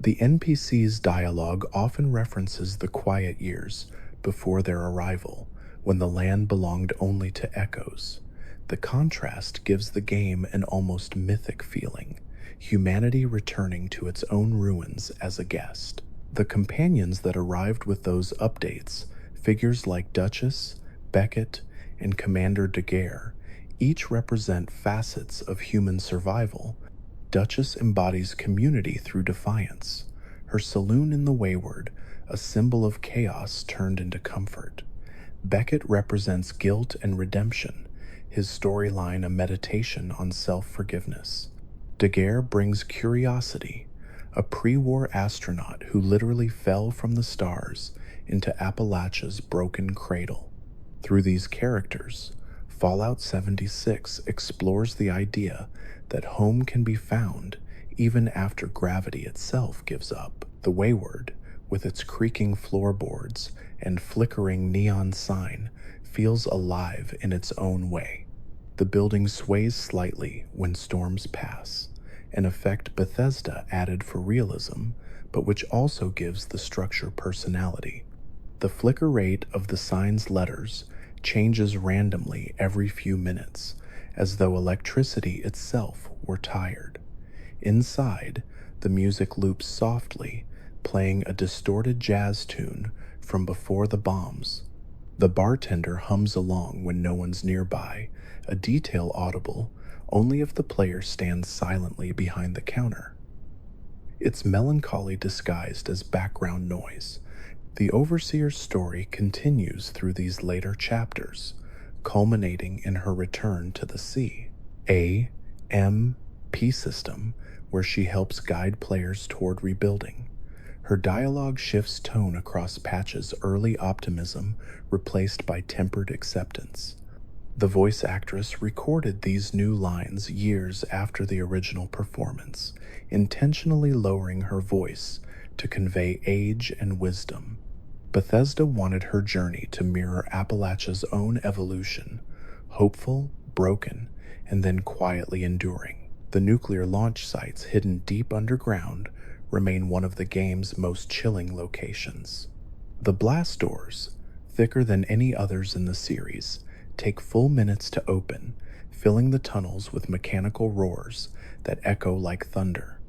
The NPC's dialogue often references the quiet years before their arrival, when the land belonged only to echoes. The contrast gives the game an almost mythic feeling, humanity returning to its own ruins as a guest. The companions that arrived with those updates, figures like Duchess, Beckett, and Commander Daguerre, each represent facets of human survival. Duchess embodies community through defiance, her saloon in the Wayward, a symbol of chaos turned into comfort. Beckett represents guilt and redemption, his storyline a meditation on self-forgiveness. Daguerre brings curiosity, a pre-war astronaut who literally fell from the stars into Appalachia's broken cradle. Through these characters, Fallout 76 explores the idea that home can be found even after gravity itself gives up. The Wayward, with its creaking floorboards and flickering neon sign, feels alive in its own way. The building sways slightly when storms pass, an effect Bethesda added for realism, but which also gives the structure personality. The flicker rate of the sign's letters changes randomly every few minutes, as though electricity itself were tired. Inside, the music loops softly, playing a distorted jazz tune from before the bombs. The bartender hums along when no one's nearby, a detail audible only if the player stands silently behind the counter. It's melancholy disguised as background noise. The Overseer's story continues through these later chapters, culminating in her return to the sea. A.M.P. system, where she helps guide players toward rebuilding. Her dialogue shifts tone across patches, early optimism replaced by tempered acceptance. The voice actress recorded these new lines years after the original performance, intentionally lowering her voice to convey age and wisdom. Bethesda wanted her journey to mirror Appalachia's own evolution, hopeful, broken, and then quietly enduring. The nuclear launch sites hidden deep underground remain one of the game's most chilling locations. The blast doors, thicker than any others in the series, take full minutes to open, filling the tunnels with mechanical roars that echo like thunder.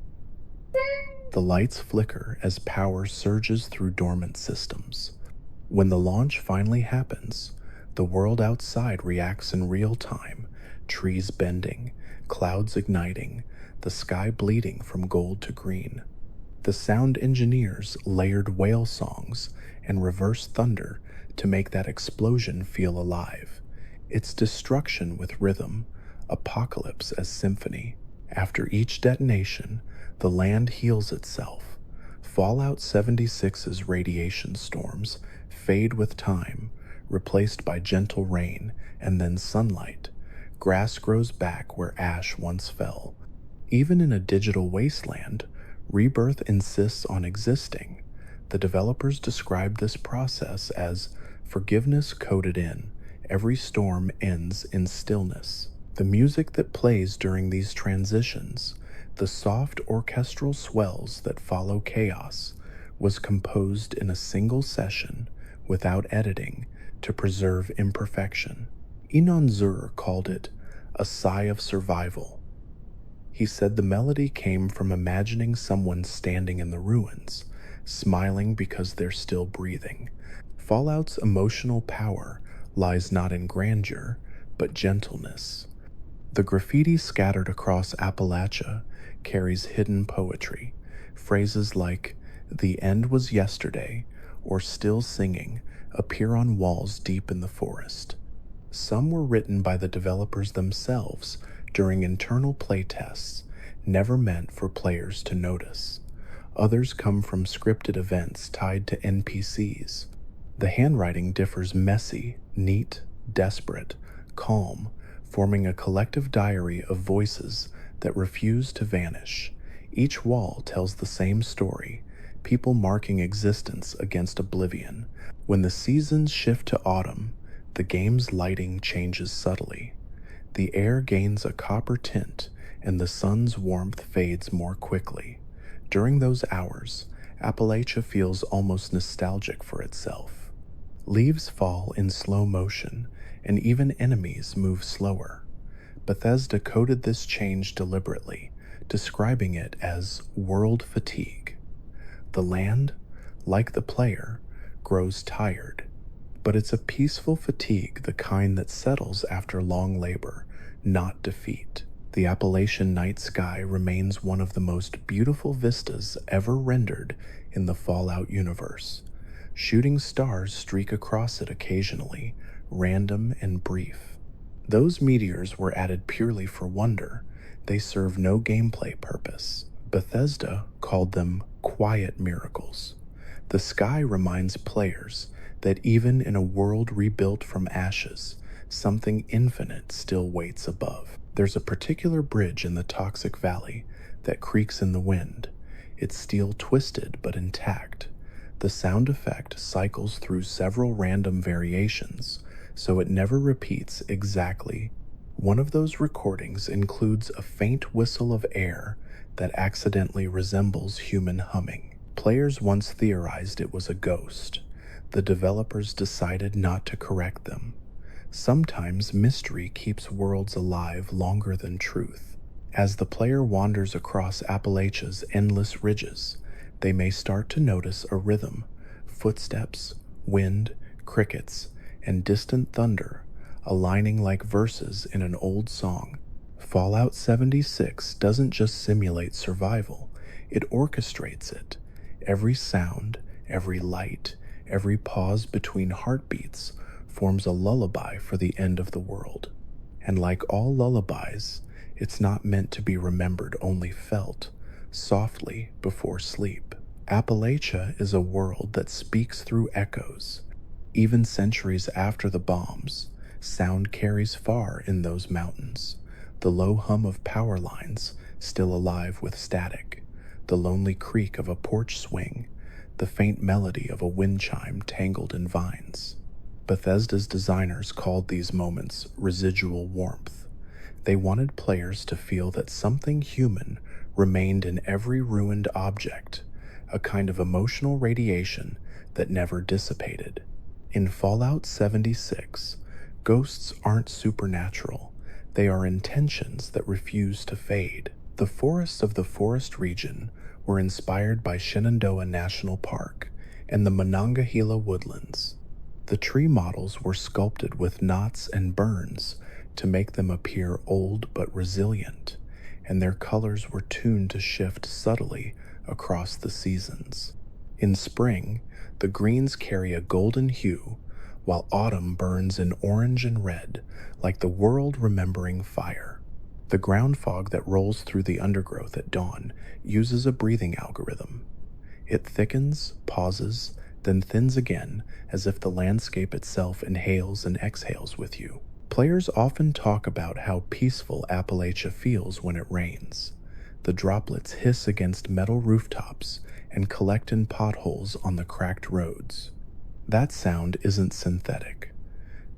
The lights flicker as power surges through dormant systems. When the launch finally happens, the world outside reacts in real time, trees bending, clouds igniting, the sky bleeding from gold to green. The sound engineers layered whale songs and reverse thunder to make that explosion feel alive. It's destruction with rhythm, apocalypse as symphony. After each detonation, the land heals itself. Fallout 76's radiation storms fade with time, replaced by gentle rain and then sunlight. Grass grows back where ash once fell. Even in a digital wasteland, Rebirth insists on existing. The developers described this process as forgiveness coded in. Every storm ends in stillness. The music that plays during these transitions, the soft orchestral swells that follow chaos, was composed in a single session without editing to preserve imperfection. Inon Zur called it a sigh of survival. He said the melody came from imagining someone standing in the ruins, smiling because they're still breathing. Fallout's emotional power lies not in grandeur, but gentleness. The graffiti scattered across Appalachia carries hidden poetry. Phrases like, "The end was yesterday," or "still singing," appear on walls deep in the forest. Some were written by the developers themselves during internal playtests, never meant for players to notice. Others come from scripted events tied to NPCs. The handwriting differs: messy, neat, desperate, calm, forming a collective diary of voices that refuse to vanish. Each wall tells the same story, people marking existence against oblivion. When the seasons shift to autumn, the game's lighting changes subtly. The air gains a copper tint, and the sun's warmth fades more quickly. During those hours, Appalachia feels almost nostalgic for itself. Leaves fall in slow motion, and even enemies move slower. Bethesda coded this change deliberately, describing it as world fatigue. The land, like the player, grows tired, but it's a peaceful fatigue, the kind that settles after long labor, not defeat. The Appalachian night sky remains one of the most beautiful vistas ever rendered in the Fallout universe. Shooting stars streak across it occasionally, random and brief. Those meteors were added purely for wonder. They serve no gameplay purpose. Bethesda called them quiet miracles. The sky reminds players that even in a world rebuilt from ashes, something infinite still waits above. There's a particular bridge in the Toxic Valley that creaks in the wind, its steel twisted but intact. The sound effect cycles through several random variations, so it never repeats exactly. One of those recordings includes a faint whistle of air that accidentally resembles human humming. Players once theorized it was a ghost. The developers decided not to correct them. Sometimes mystery keeps worlds alive longer than truth. As the player wanders across Appalachia's endless ridges, they may start to notice a rhythm, footsteps, wind, crickets, and distant thunder aligning like verses in an old song. Fallout 76 doesn't just simulate survival, it orchestrates it. Every sound, every light, every pause between heartbeats forms a lullaby for the end of the world. And like all lullabies, it's not meant to be remembered, only felt, softly before sleep. Appalachia is a world that speaks through echoes. Even centuries after the bombs, sound carries far in those mountains. The low hum of power lines still alive with static, the lonely creak of a porch swing, the faint melody of a wind chime tangled in vines. Bethesda's designers called these moments residual warmth. They wanted players to feel that something human remained in every ruined object, a kind of emotional radiation that never dissipated. In Fallout 76, ghosts aren't supernatural, they are intentions that refuse to fade. The forests of the forest region were inspired by Shenandoah National Park and the Monongahela woodlands. The tree models were sculpted with knots and burns to make them appear old but resilient, and their colors were tuned to shift subtly across the seasons. In spring, the greens carry a golden hue, while autumn burns in orange and red, like the world remembering fire. The ground fog that rolls through the undergrowth at dawn uses a breathing algorithm. It thickens, pauses, then thins again, as if the landscape itself inhales and exhales with you. Players often talk about how peaceful Appalachia feels when it rains. The droplets hiss against metal rooftops and collect in potholes on the cracked roads. That sound isn't synthetic.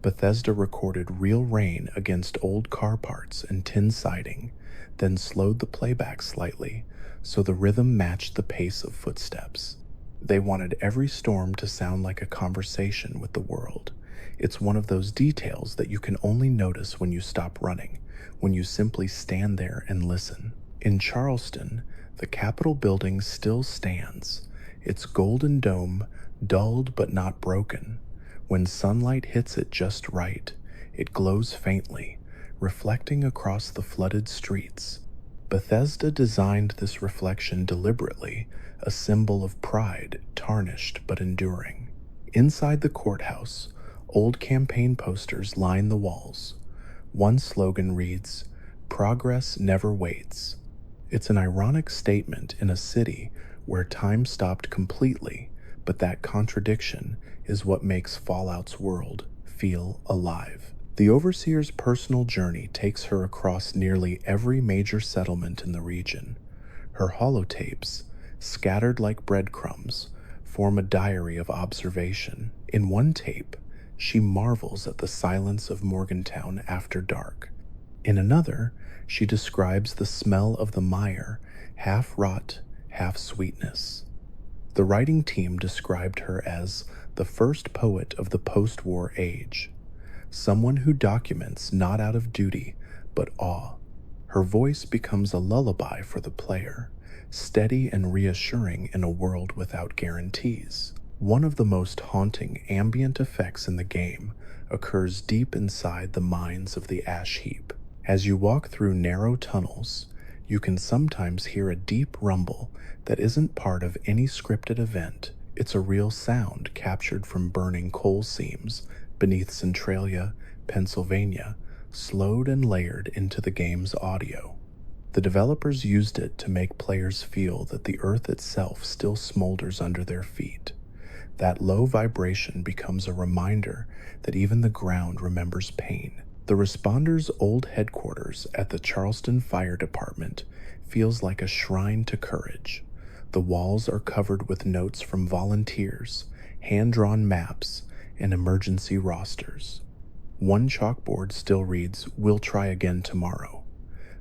Bethesda recorded real rain against old car parts and tin siding, then slowed the playback slightly so the rhythm matched the pace of footsteps. They wanted every storm to sound like a conversation with the world. It's one of those details that you can only notice when you stop running, when you simply stand there and listen. In Charleston, the Capitol building still stands, its golden dome dulled but not broken. When sunlight hits it just right, it glows faintly, reflecting across the flooded streets. Bethesda designed this reflection deliberately, a symbol of pride, tarnished but enduring. Inside the courthouse, old campaign posters line the walls. One slogan reads, "Progress never waits." It's an ironic statement in a city where time stopped completely, but that contradiction is what makes Fallout's world feel alive. The Overseer's personal journey takes her across nearly every major settlement in the region. Her holotapes, scattered like breadcrumbs, form a diary of observation. In one tape, she marvels at the silence of Morgantown after dark. In another, she describes the smell of the mire, half rot, half sweetness. The writing team described her as the first poet of the post-war age, someone who documents not out of duty, but awe. Her voice becomes a lullaby for the player, steady and reassuring in a world without guarantees. One of the most haunting ambient effects in the game occurs deep inside the mines of the ash heap. As you walk through narrow tunnels, you can sometimes hear a deep rumble that isn't part of any scripted event. It's a real sound captured from burning coal seams beneath Centralia, Pennsylvania, slowed and layered into the game's audio. The developers used it to make players feel that the earth itself still smolders under their feet. That low vibration becomes a reminder that even the ground remembers pain. The responders' old headquarters at the Charleston Fire Department feels like a shrine to courage. The walls are covered with notes from volunteers, hand-drawn maps, and emergency rosters. One chalkboard still reads, "We'll try again tomorrow."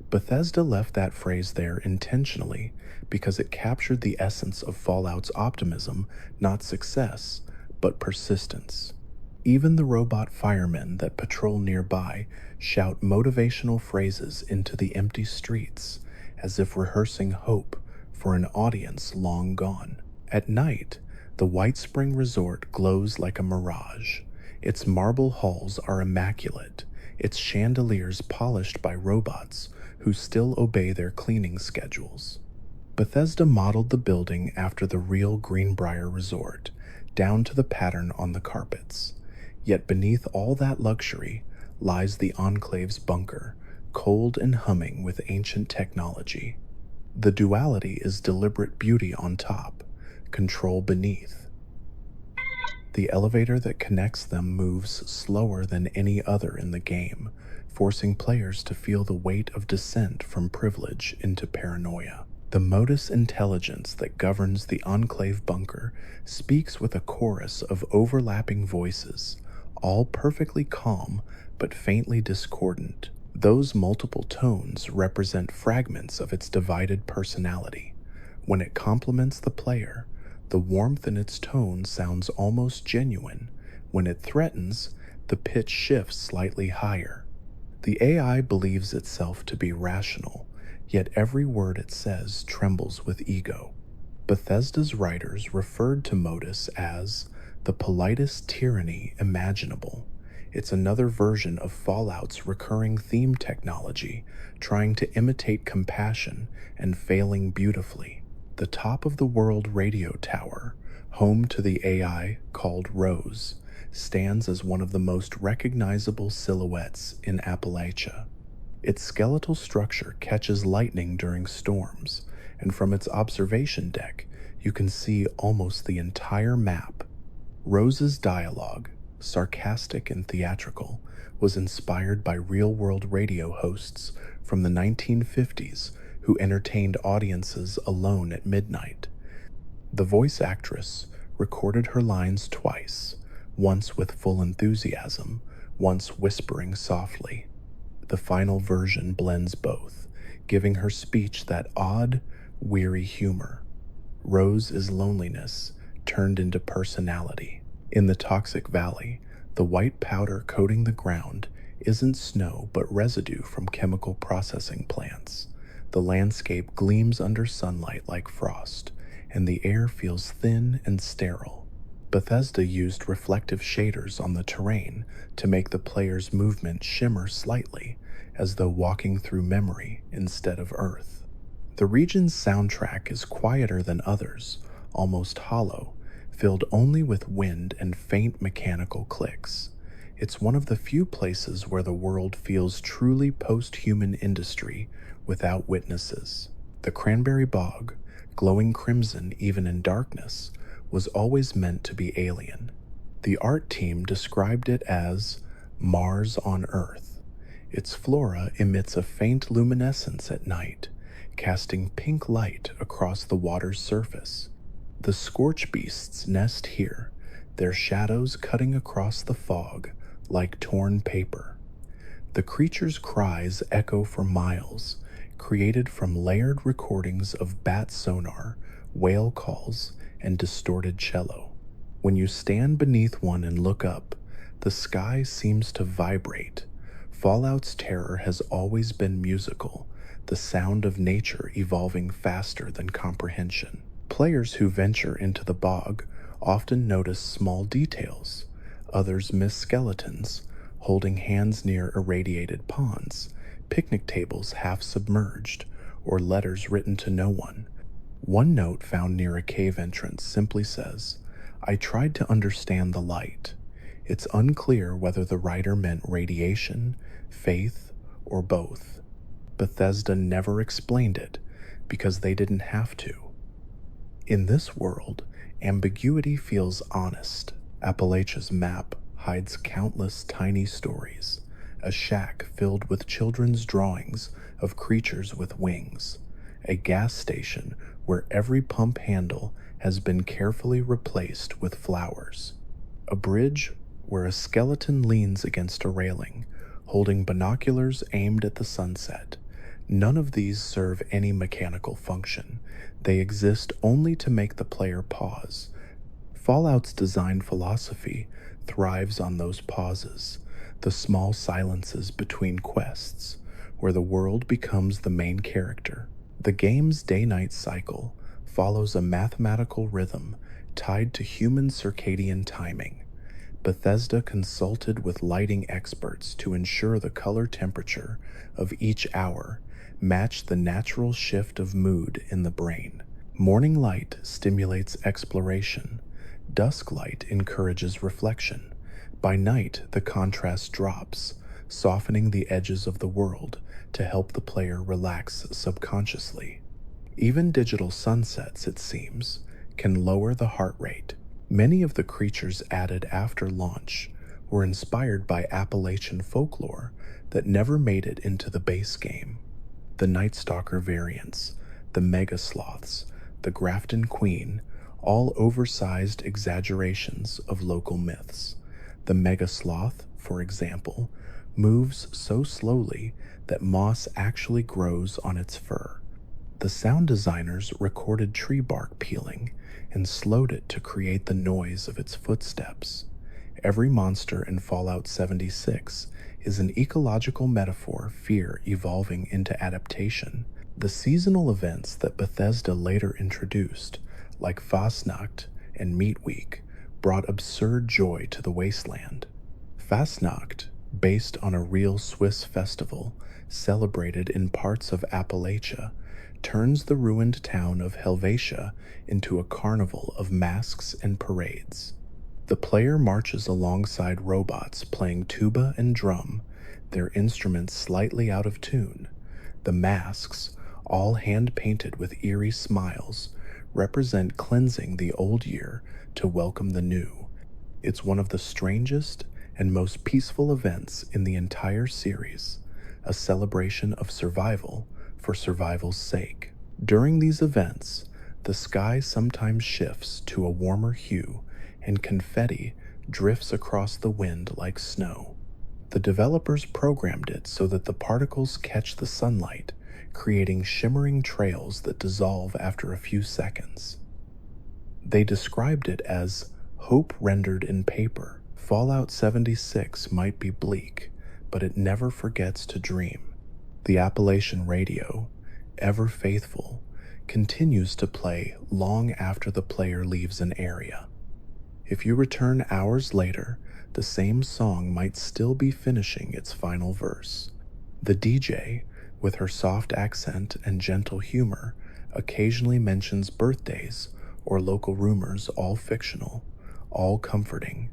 Bethesda left that phrase there intentionally because it captured the essence of Fallout's optimism, not success, but persistence. Even the robot firemen that patrol nearby shout motivational phrases into the empty streets, as if rehearsing hope for an audience long gone. At night, the White Spring Resort glows like a mirage. Its marble halls are immaculate, its chandeliers polished by robots who still obey their cleaning schedules. Bethesda modeled the building after the real Greenbrier Resort, down to the pattern on the carpets. Yet beneath all that luxury lies the Enclave's bunker, cold and humming with ancient technology. The duality is deliberate beauty on top, control beneath. The elevator that connects them moves slower than any other in the game, forcing players to feel the weight of descent from privilege into paranoia. The modus intelligence that governs the Enclave bunker speaks with a chorus of overlapping voices, all perfectly calm but faintly discordant. Those multiple tones represent fragments of its divided personality. When it compliments the player, the warmth in its tone sounds almost genuine. When it threatens, the pitch shifts slightly higher. The AI believes itself to be rational, yet every word it says trembles with ego. Bethesda's writers referred to Modus as the politest tyranny imaginable. It's another version of Fallout's recurring theme technology, trying to imitate compassion and failing beautifully. The top of the world radio tower, home to the AI called Rose, stands as one of the most recognizable silhouettes in Appalachia. Its skeletal structure catches lightning during storms, and from its observation deck, you can see almost the entire map. Rose's dialogue, sarcastic and theatrical, was inspired by real-world radio hosts from the 1950s who entertained audiences alone at midnight. The voice actress recorded her lines twice, once with full enthusiasm, once whispering softly. The final version blends both, giving her speech that odd, weary humor. Rose is loneliness turned into personality. In the Toxic Valley, the white powder coating the ground isn't snow but residue from chemical processing plants. The landscape gleams under sunlight like frost, and the air feels thin and sterile. Bethesda used reflective shaders on the terrain to make the player's movement shimmer slightly, as though walking through memory instead of Earth. The region's soundtrack is quieter than others, almost hollow, filled only with wind and faint mechanical clicks. It's one of the few places where the world feels truly post-human industry without witnesses. The Cranberry Bog, glowing crimson even in darkness, was always meant to be alien. The art team described it as Mars on Earth. Its flora emits a faint luminescence at night, casting pink light across the water's surface. The scorch beasts nest here, their shadows cutting across the fog like torn paper. The creatures' cries echo for miles, created from layered recordings of bat sonar, whale calls, and distorted cello. When you stand beneath one and look up, the sky seems to vibrate. Fallout's terror has always been musical, the sound of nature evolving faster than comprehension. Players who venture into the bog often notice small details. Others miss skeletons, holding hands near irradiated ponds, picnic tables half submerged, or letters written to no one. One note found near a cave entrance simply says, "I tried to understand the light." It's unclear whether the writer meant radiation, faith, or both. Bethesda never explained it because they didn't have to. In this world, ambiguity feels honest. Appalachia's map hides countless tiny stories, a shack filled with children's drawings of creatures with wings, a gas station where every pump handle has been carefully replaced with flowers, a bridge where a skeleton leans against a railing, holding binoculars aimed at the sunset. None of these serve any mechanical function. They exist only to make the player pause. Fallout's design philosophy thrives on those pauses, the small silences between quests, where the world becomes the main character. The game's day-night cycle follows a mathematical rhythm tied to human circadian timing. Bethesda consulted with lighting experts to ensure the color temperature of each hour matched the natural shift of mood in the brain. Morning light stimulates exploration. Dusk light encourages reflection. By night, the contrast drops, softening the edges of the world to help the player relax subconsciously. Even digital sunsets, it seems, can lower the heart rate. Many of the creatures added after launch were inspired by Appalachian folklore that never made it into the base game. The Night Stalker variants, the Mega Sloths, the Grafton Queen, all oversized exaggerations of local myths. The Mega Sloth, for example, moves so slowly that moss actually grows on its fur. The sound designers recorded tree bark peeling and slowed it to create the noise of its footsteps. Every monster in Fallout 76 is an ecological metaphor, fear evolving into adaptation. The seasonal events that Bethesda later introduced, like Fastnacht and Meat Week, brought absurd joy to the wasteland. Fastnacht, based on a real Swiss festival celebrated in parts of Appalachia, turns the ruined town of Helvetia into a carnival of masks and parades. The player marches alongside robots playing tuba and drum, their instruments slightly out of tune. The masks, all hand-painted with eerie smiles, represent cleansing the old year to welcome the new. It's one of the strangest and most peaceful events in the entire series, a celebration of survival for survival's sake. During these events, the sky sometimes shifts to a warmer hue and confetti drifts across the wind like snow. The developers programmed it so that the particles catch the sunlight, creating shimmering trails that dissolve after a few seconds. They described it as hope rendered in paper. Fallout 76 might be bleak, but it never forgets to dream. The Appalachian radio, ever faithful, continues to play long after the player leaves an area. If you return hours later, the same song might still be finishing its final verse. The DJ, with her soft accent and gentle humor, occasionally mentions birthdays or local rumors, all fictional, all comforting.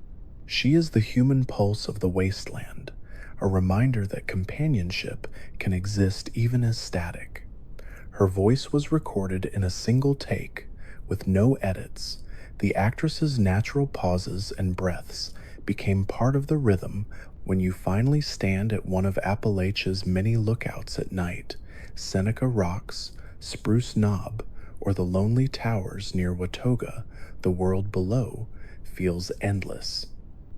She is the human pulse of the wasteland, a reminder that companionship can exist even as static. Her voice was recorded in a single take, with no edits. The actress's natural pauses and breaths became part of the rhythm when you finally stand at one of Appalachia's many lookouts at night. Seneca Rocks, Spruce Knob, or the lonely towers near Watoga, the world below, feels endless.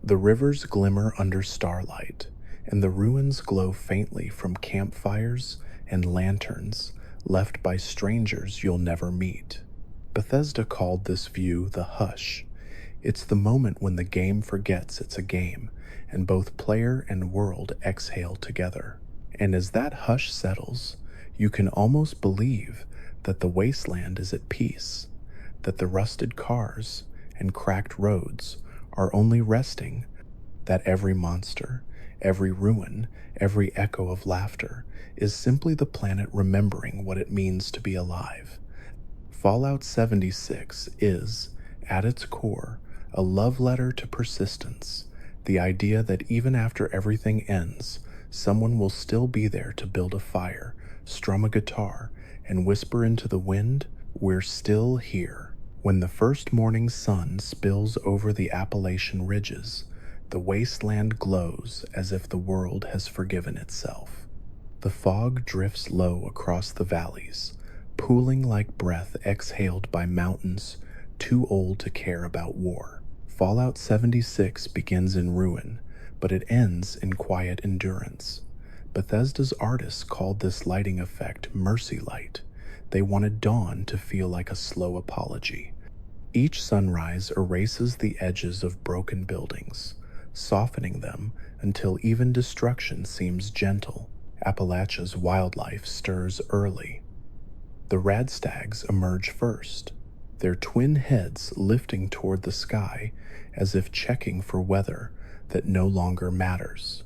The rivers glimmer under starlight, and the ruins glow faintly from campfires and lanterns left by strangers you'll never meet. Bethesda called this view the hush. It's the moment when the game forgets it's a game, and both player and world exhale together. And as that hush settles, you can almost believe that the wasteland is at peace, that the rusted cars and cracked roads are only resting, that every monster, every ruin, every echo of laughter is simply the planet remembering what it means to be alive. Fallout 76 is, at its core, a love letter to persistence, the idea that even after everything ends, someone will still be there to build a fire, strum a guitar, and whisper into the wind, "We're still here." When the first morning sun spills over the Appalachian ridges, the wasteland glows as if the world has forgiven itself. The fog drifts low across the valleys, pooling like breath exhaled by mountains too old to care about war. Fallout 76 begins in ruin, but it ends in quiet endurance. Bethesda's artists called this lighting effect Mercy Light. They wanted dawn to feel like a slow apology. Each sunrise erases the edges of broken buildings, softening them until even destruction seems gentle. Appalachia's wildlife stirs early. The radstags emerge first, their twin heads lifting toward the sky as if checking for weather that no longer matters.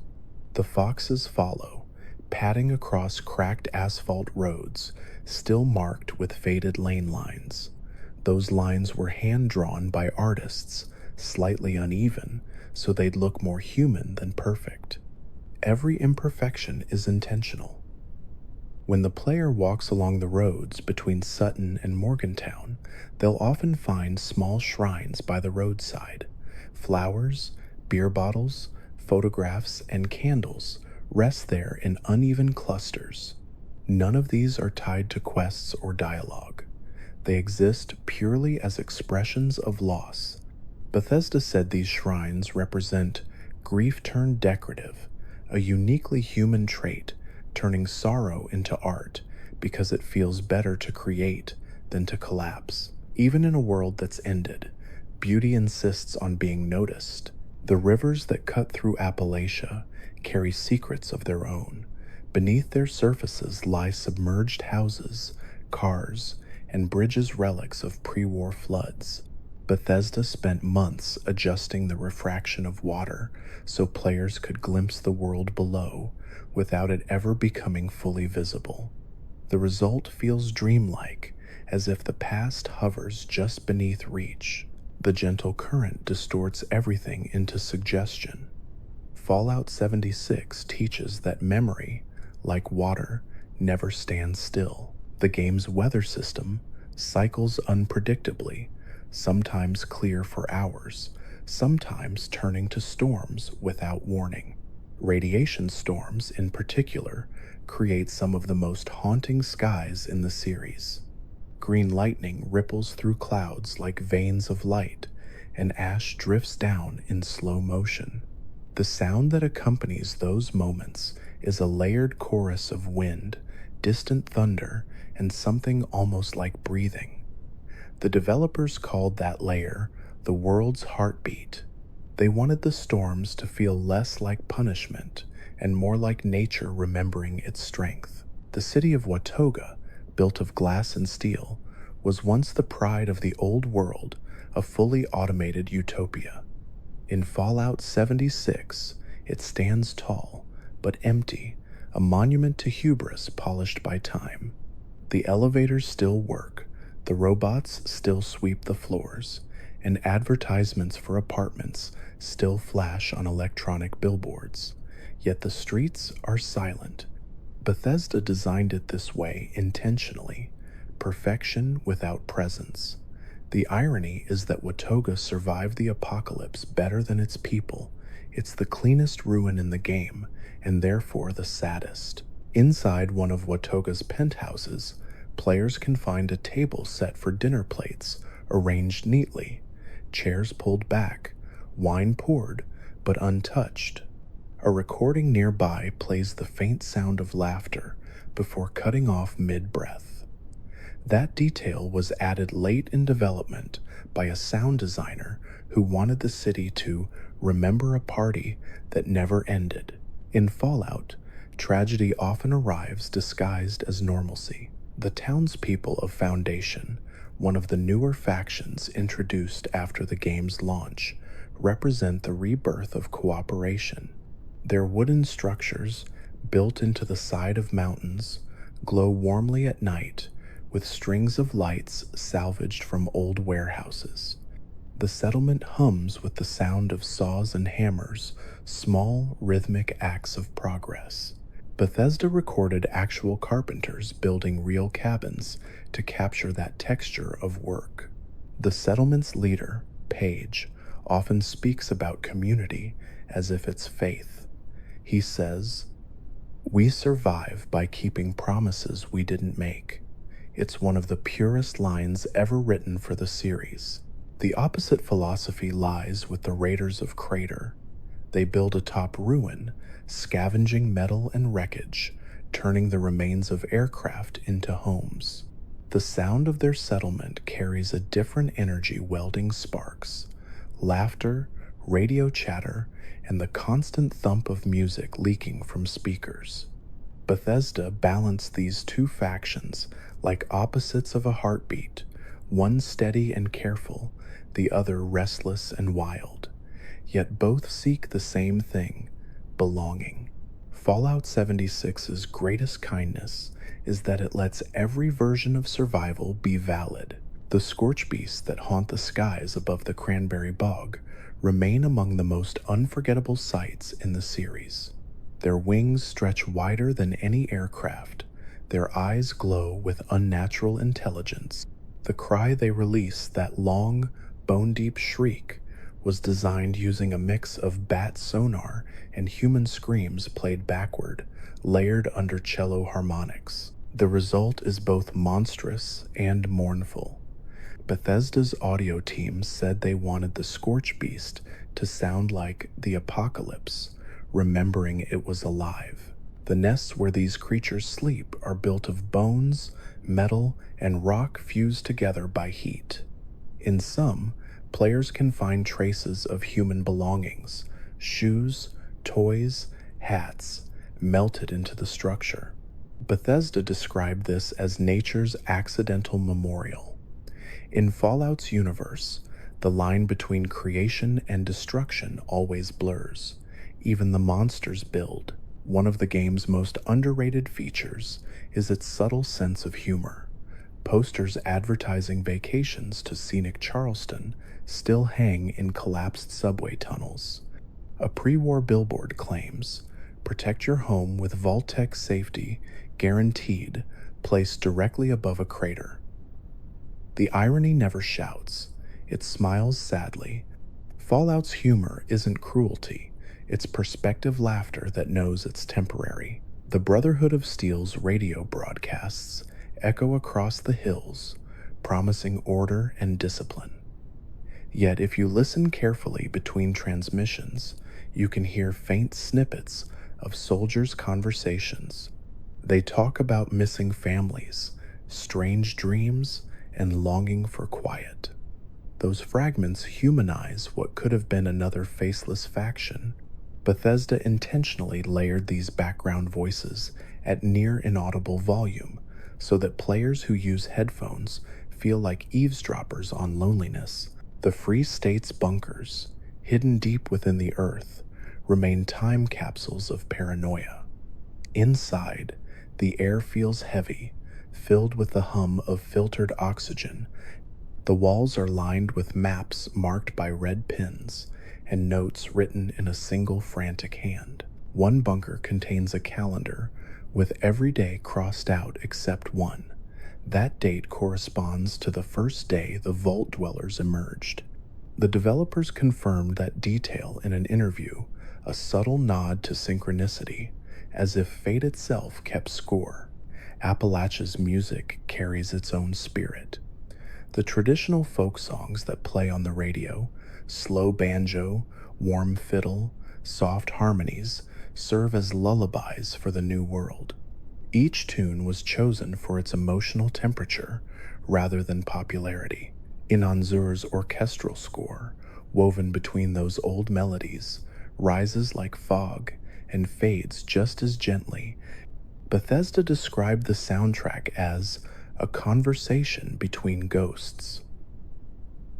The foxes follow, padding across cracked asphalt roads, still marked with faded lane lines. Those lines were hand-drawn by artists, slightly uneven, so they'd look more human than perfect. Every imperfection is intentional. When the player walks along the roads between Sutton and Morgantown, they'll often find small shrines by the roadside. Flowers, beer bottles, photographs, and candles rest there in uneven clusters. None of these are tied to quests or dialogue. They exist purely as expressions of loss. Bethesda said these shrines represent grief turned decorative, a uniquely human trait, turning sorrow into art because it feels better to create than to collapse. Even in a world that's ended, beauty insists on being noticed. The rivers that cut through Appalachia carry secrets of their own. Beneath their surfaces lie submerged houses, cars, and bridges relics of pre-war floods. Bethesda spent months adjusting the refraction of water so players could glimpse the world below without it ever becoming fully visible. The result feels dreamlike, as if the past hovers just beneath reach. The gentle current distorts everything into suggestion. Fallout 76 teaches that memory, like water, never stands still. The game's weather system cycles unpredictably, sometimes clear for hours, sometimes turning to storms without warning. Radiation storms, in particular, create some of the most haunting skies in the series. Green lightning ripples through clouds like veins of light, and ash drifts down in slow motion. The sound that accompanies those moments is a layered chorus of wind, distant thunder, and something almost like breathing. The developers called that layer the world's heartbeat. They wanted the storms to feel less like punishment and more like nature remembering its strength. The city of Watoga, built of glass and steel, was once the pride of the old world, a fully automated utopia. In Fallout 76, it stands tall, but empty, a monument to hubris polished by time. The elevators still work, the robots still sweep the floors, and advertisements for apartments still flash on electronic billboards. Yet the streets are silent. Bethesda designed it this way intentionally, perfection without presence. The irony is that Watoga survived the apocalypse better than its people. It's the cleanest ruin in the game, and therefore the saddest. Inside one of Watoga's penthouses, players can find a table set for dinner plates, arranged neatly, chairs pulled back, wine poured, but untouched. A recording nearby plays the faint sound of laughter before cutting off mid-breath. That detail was added late in development by a sound designer who wanted the city to remember a party that never ended. In Fallout, tragedy often arrives disguised as normalcy. The townspeople of Foundation, one of the newer factions introduced after the game's launch, represent the rebirth of cooperation. Their wooden structures, built into the side of mountains, glow warmly at night with strings of lights salvaged from old warehouses. The settlement hums with the sound of saws and hammers, small, rhythmic acts of progress. Bethesda recorded actual carpenters building real cabins to capture that texture of work. The settlement's leader, Paige, often speaks about community as if it's faith. He says, "We survive by keeping promises we didn't make." It's one of the purest lines ever written for the series. The opposite philosophy lies with the Raiders of Crater. They build atop ruin, scavenging metal and wreckage, turning the remains of aircraft into homes. The sound of their settlement carries a different energy, welding sparks, laughter, radio chatter, and the constant thump of music leaking from speakers. Bethesda balanced these two factions like opposites of a heartbeat, one steady and careful, the other restless and wild. Yet both seek the same thing, belonging. Fallout 76's greatest kindness is that it lets every version of survival be valid. The scorch beasts that haunt the skies above the Cranberry Bog remain among the most unforgettable sights in the series. Their wings stretch wider than any aircraft, Their eyes glow with unnatural intelligence. The cry they release, that long, bone-deep shriek, was designed using a mix of bat sonar and human screams played backward, layered under cello harmonics. The result is both monstrous and mournful. Bethesda's audio team said they wanted the Scorch Beast to sound like the apocalypse, remembering it was alive. The nests where these creatures sleep are built of bones, metal, and rock fused together by heat. In some, players can find traces of human belongings, shoes, toys, hats, melted into the structure. Bethesda described this as nature's accidental memorial. In Fallout's universe, the line between creation and destruction always blurs. Even the monsters build. One of the game's most underrated features is its subtle sense of humor. Posters advertising vacations to scenic Charleston still hang in collapsed subway tunnels. A pre-war billboard claims, "Protect your home with Vault-Tec safety, guaranteed," placed directly above a crater. The irony never shouts, it smiles sadly. Fallout's humor isn't cruelty, it's perspective laughter that knows it's temporary. The Brotherhood of Steel's radio broadcasts echo across the hills, promising order and discipline. Yet if you listen carefully between transmissions, you can hear faint snippets of soldiers' conversations. They talk about missing families, strange dreams, and longing for quiet. Those fragments humanize what could have been another faceless faction. Bethesda intentionally layered these background voices at near inaudible volume so that players who use headphones feel like eavesdroppers on loneliness. The Free State's bunkers, hidden deep within the earth, remain time capsules of paranoia. Inside, the air feels heavy, filled with the hum of filtered oxygen. The walls are lined with maps marked by red pins and notes written in a single frantic hand. One bunker contains a calendar with every day crossed out except one. That date corresponds to the first day the Vault Dwellers emerged. The developers confirmed that detail in an interview, a subtle nod to synchronicity, as if fate itself kept score. Appalachia's music carries its own spirit. The traditional folk songs that play on the radio, slow banjo, warm fiddle, soft harmonies, serve as lullabies for the new world. Each tune was chosen for its emotional temperature rather than popularity. Inanzur's orchestral score, woven between those old melodies, rises like fog and fades just as gently. Bethesda described the soundtrack as a conversation between ghosts.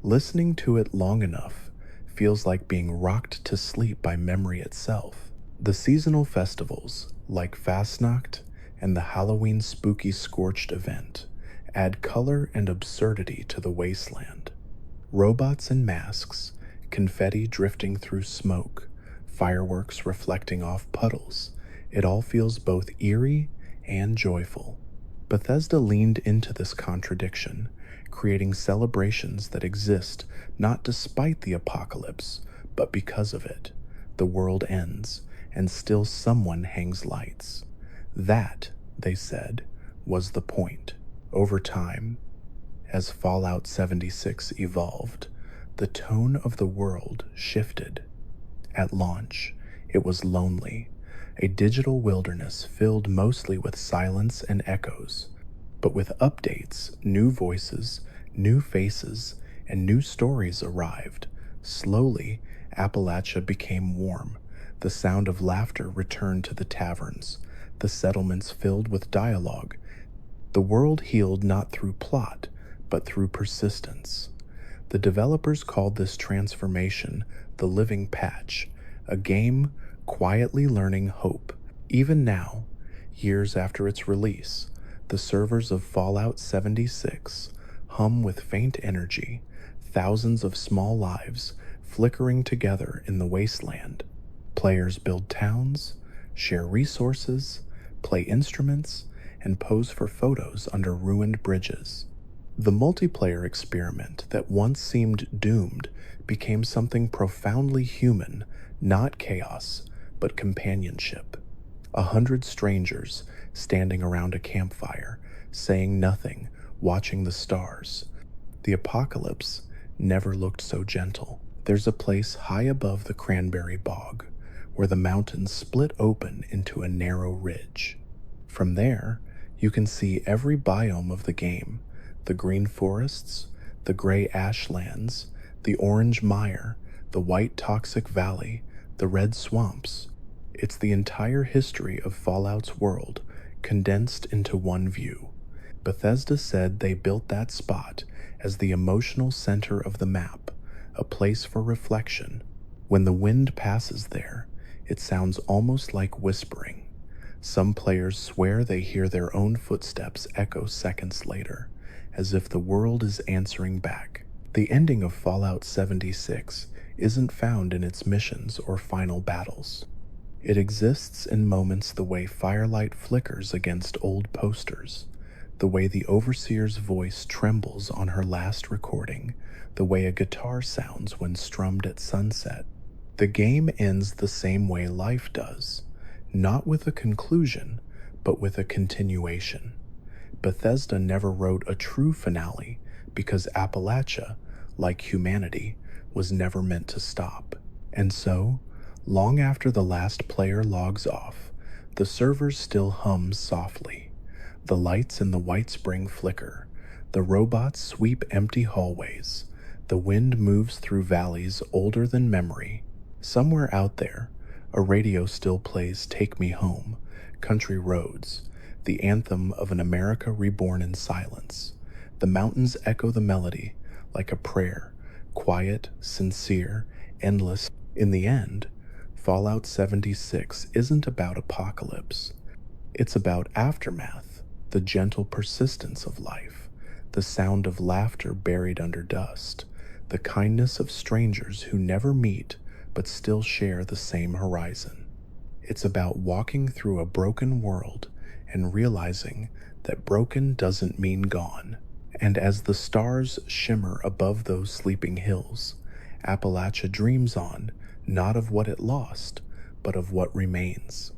Listening to it long enough feels like being rocked to sleep by memory itself. The seasonal festivals, like Fastnacht and the Halloween Spooky Scorched event, add color and absurdity to the wasteland. Robots in masks, confetti drifting through smoke, fireworks reflecting off puddles, it all feels both eerie and joyful. Bethesda leaned into this contradiction, creating celebrations that exist not despite the apocalypse, but because of it. The world ends, and still someone hangs lights. That, they said, was the point. Over time, as Fallout 76 evolved, the tone of the world shifted. At launch, it was lonely, a digital wilderness filled mostly with silence and echoes. But with updates, new voices, new faces, and new stories arrived. Slowly, Appalachia became warm. The sound of laughter returned to the taverns, the settlements filled with dialogue. The world healed not through plot, but through persistence. The developers called this transformation the Living Patch, a game quietly learning hope. Even now, years after its release, the servers of Fallout 76 hum with faint energy, thousands of small lives flickering together in the wasteland. Players build towns, share resources, play instruments, and pose for photos under ruined bridges. The multiplayer experiment that once seemed doomed became something profoundly human, not chaos, but companionship. 100 strangers standing around a campfire, saying nothing, watching the stars. The apocalypse never looked so gentle. There's a place high above the cranberry bog, where the mountains split open into a narrow ridge. From there, you can see every biome of the game: the green forests, the gray ashlands, the orange mire, the white toxic valley, the red swamps. It's the entire history of Fallout's world condensed into one view. Bethesda said they built that spot as the emotional center of the map, a place for reflection. When the wind passes there, it sounds almost like whispering. Some players swear they hear their own footsteps echo seconds later, as if the world is answering back. The ending of Fallout 76 isn't found in its missions or final battles. It exists in moments the way firelight flickers against old posters, the way the Overseer's voice trembles on her last recording, the way a guitar sounds when strummed at sunset. The game ends the same way life does, not with a conclusion, but with a continuation. Bethesda never wrote a true finale because Appalachia, like humanity, was never meant to stop. And so, long after the last player logs off, the server still hums softly. The lights in the White Spring flicker, the robots sweep empty hallways, the wind moves through valleys older than memory. Somewhere out there, a radio still plays Take Me Home, Country Roads, the anthem of an America reborn in silence. The mountains echo the melody like a prayer, quiet, sincere, endless. In the end, Fallout 76 isn't about apocalypse. It's about aftermath, the gentle persistence of life, the sound of laughter buried under dust, the kindness of strangers who never meet but still share the same horizon. It's about walking through a broken world and realizing that broken doesn't mean gone. And as the stars shimmer above those sleeping hills, Appalachia dreams on, not of what it lost, but of what remains.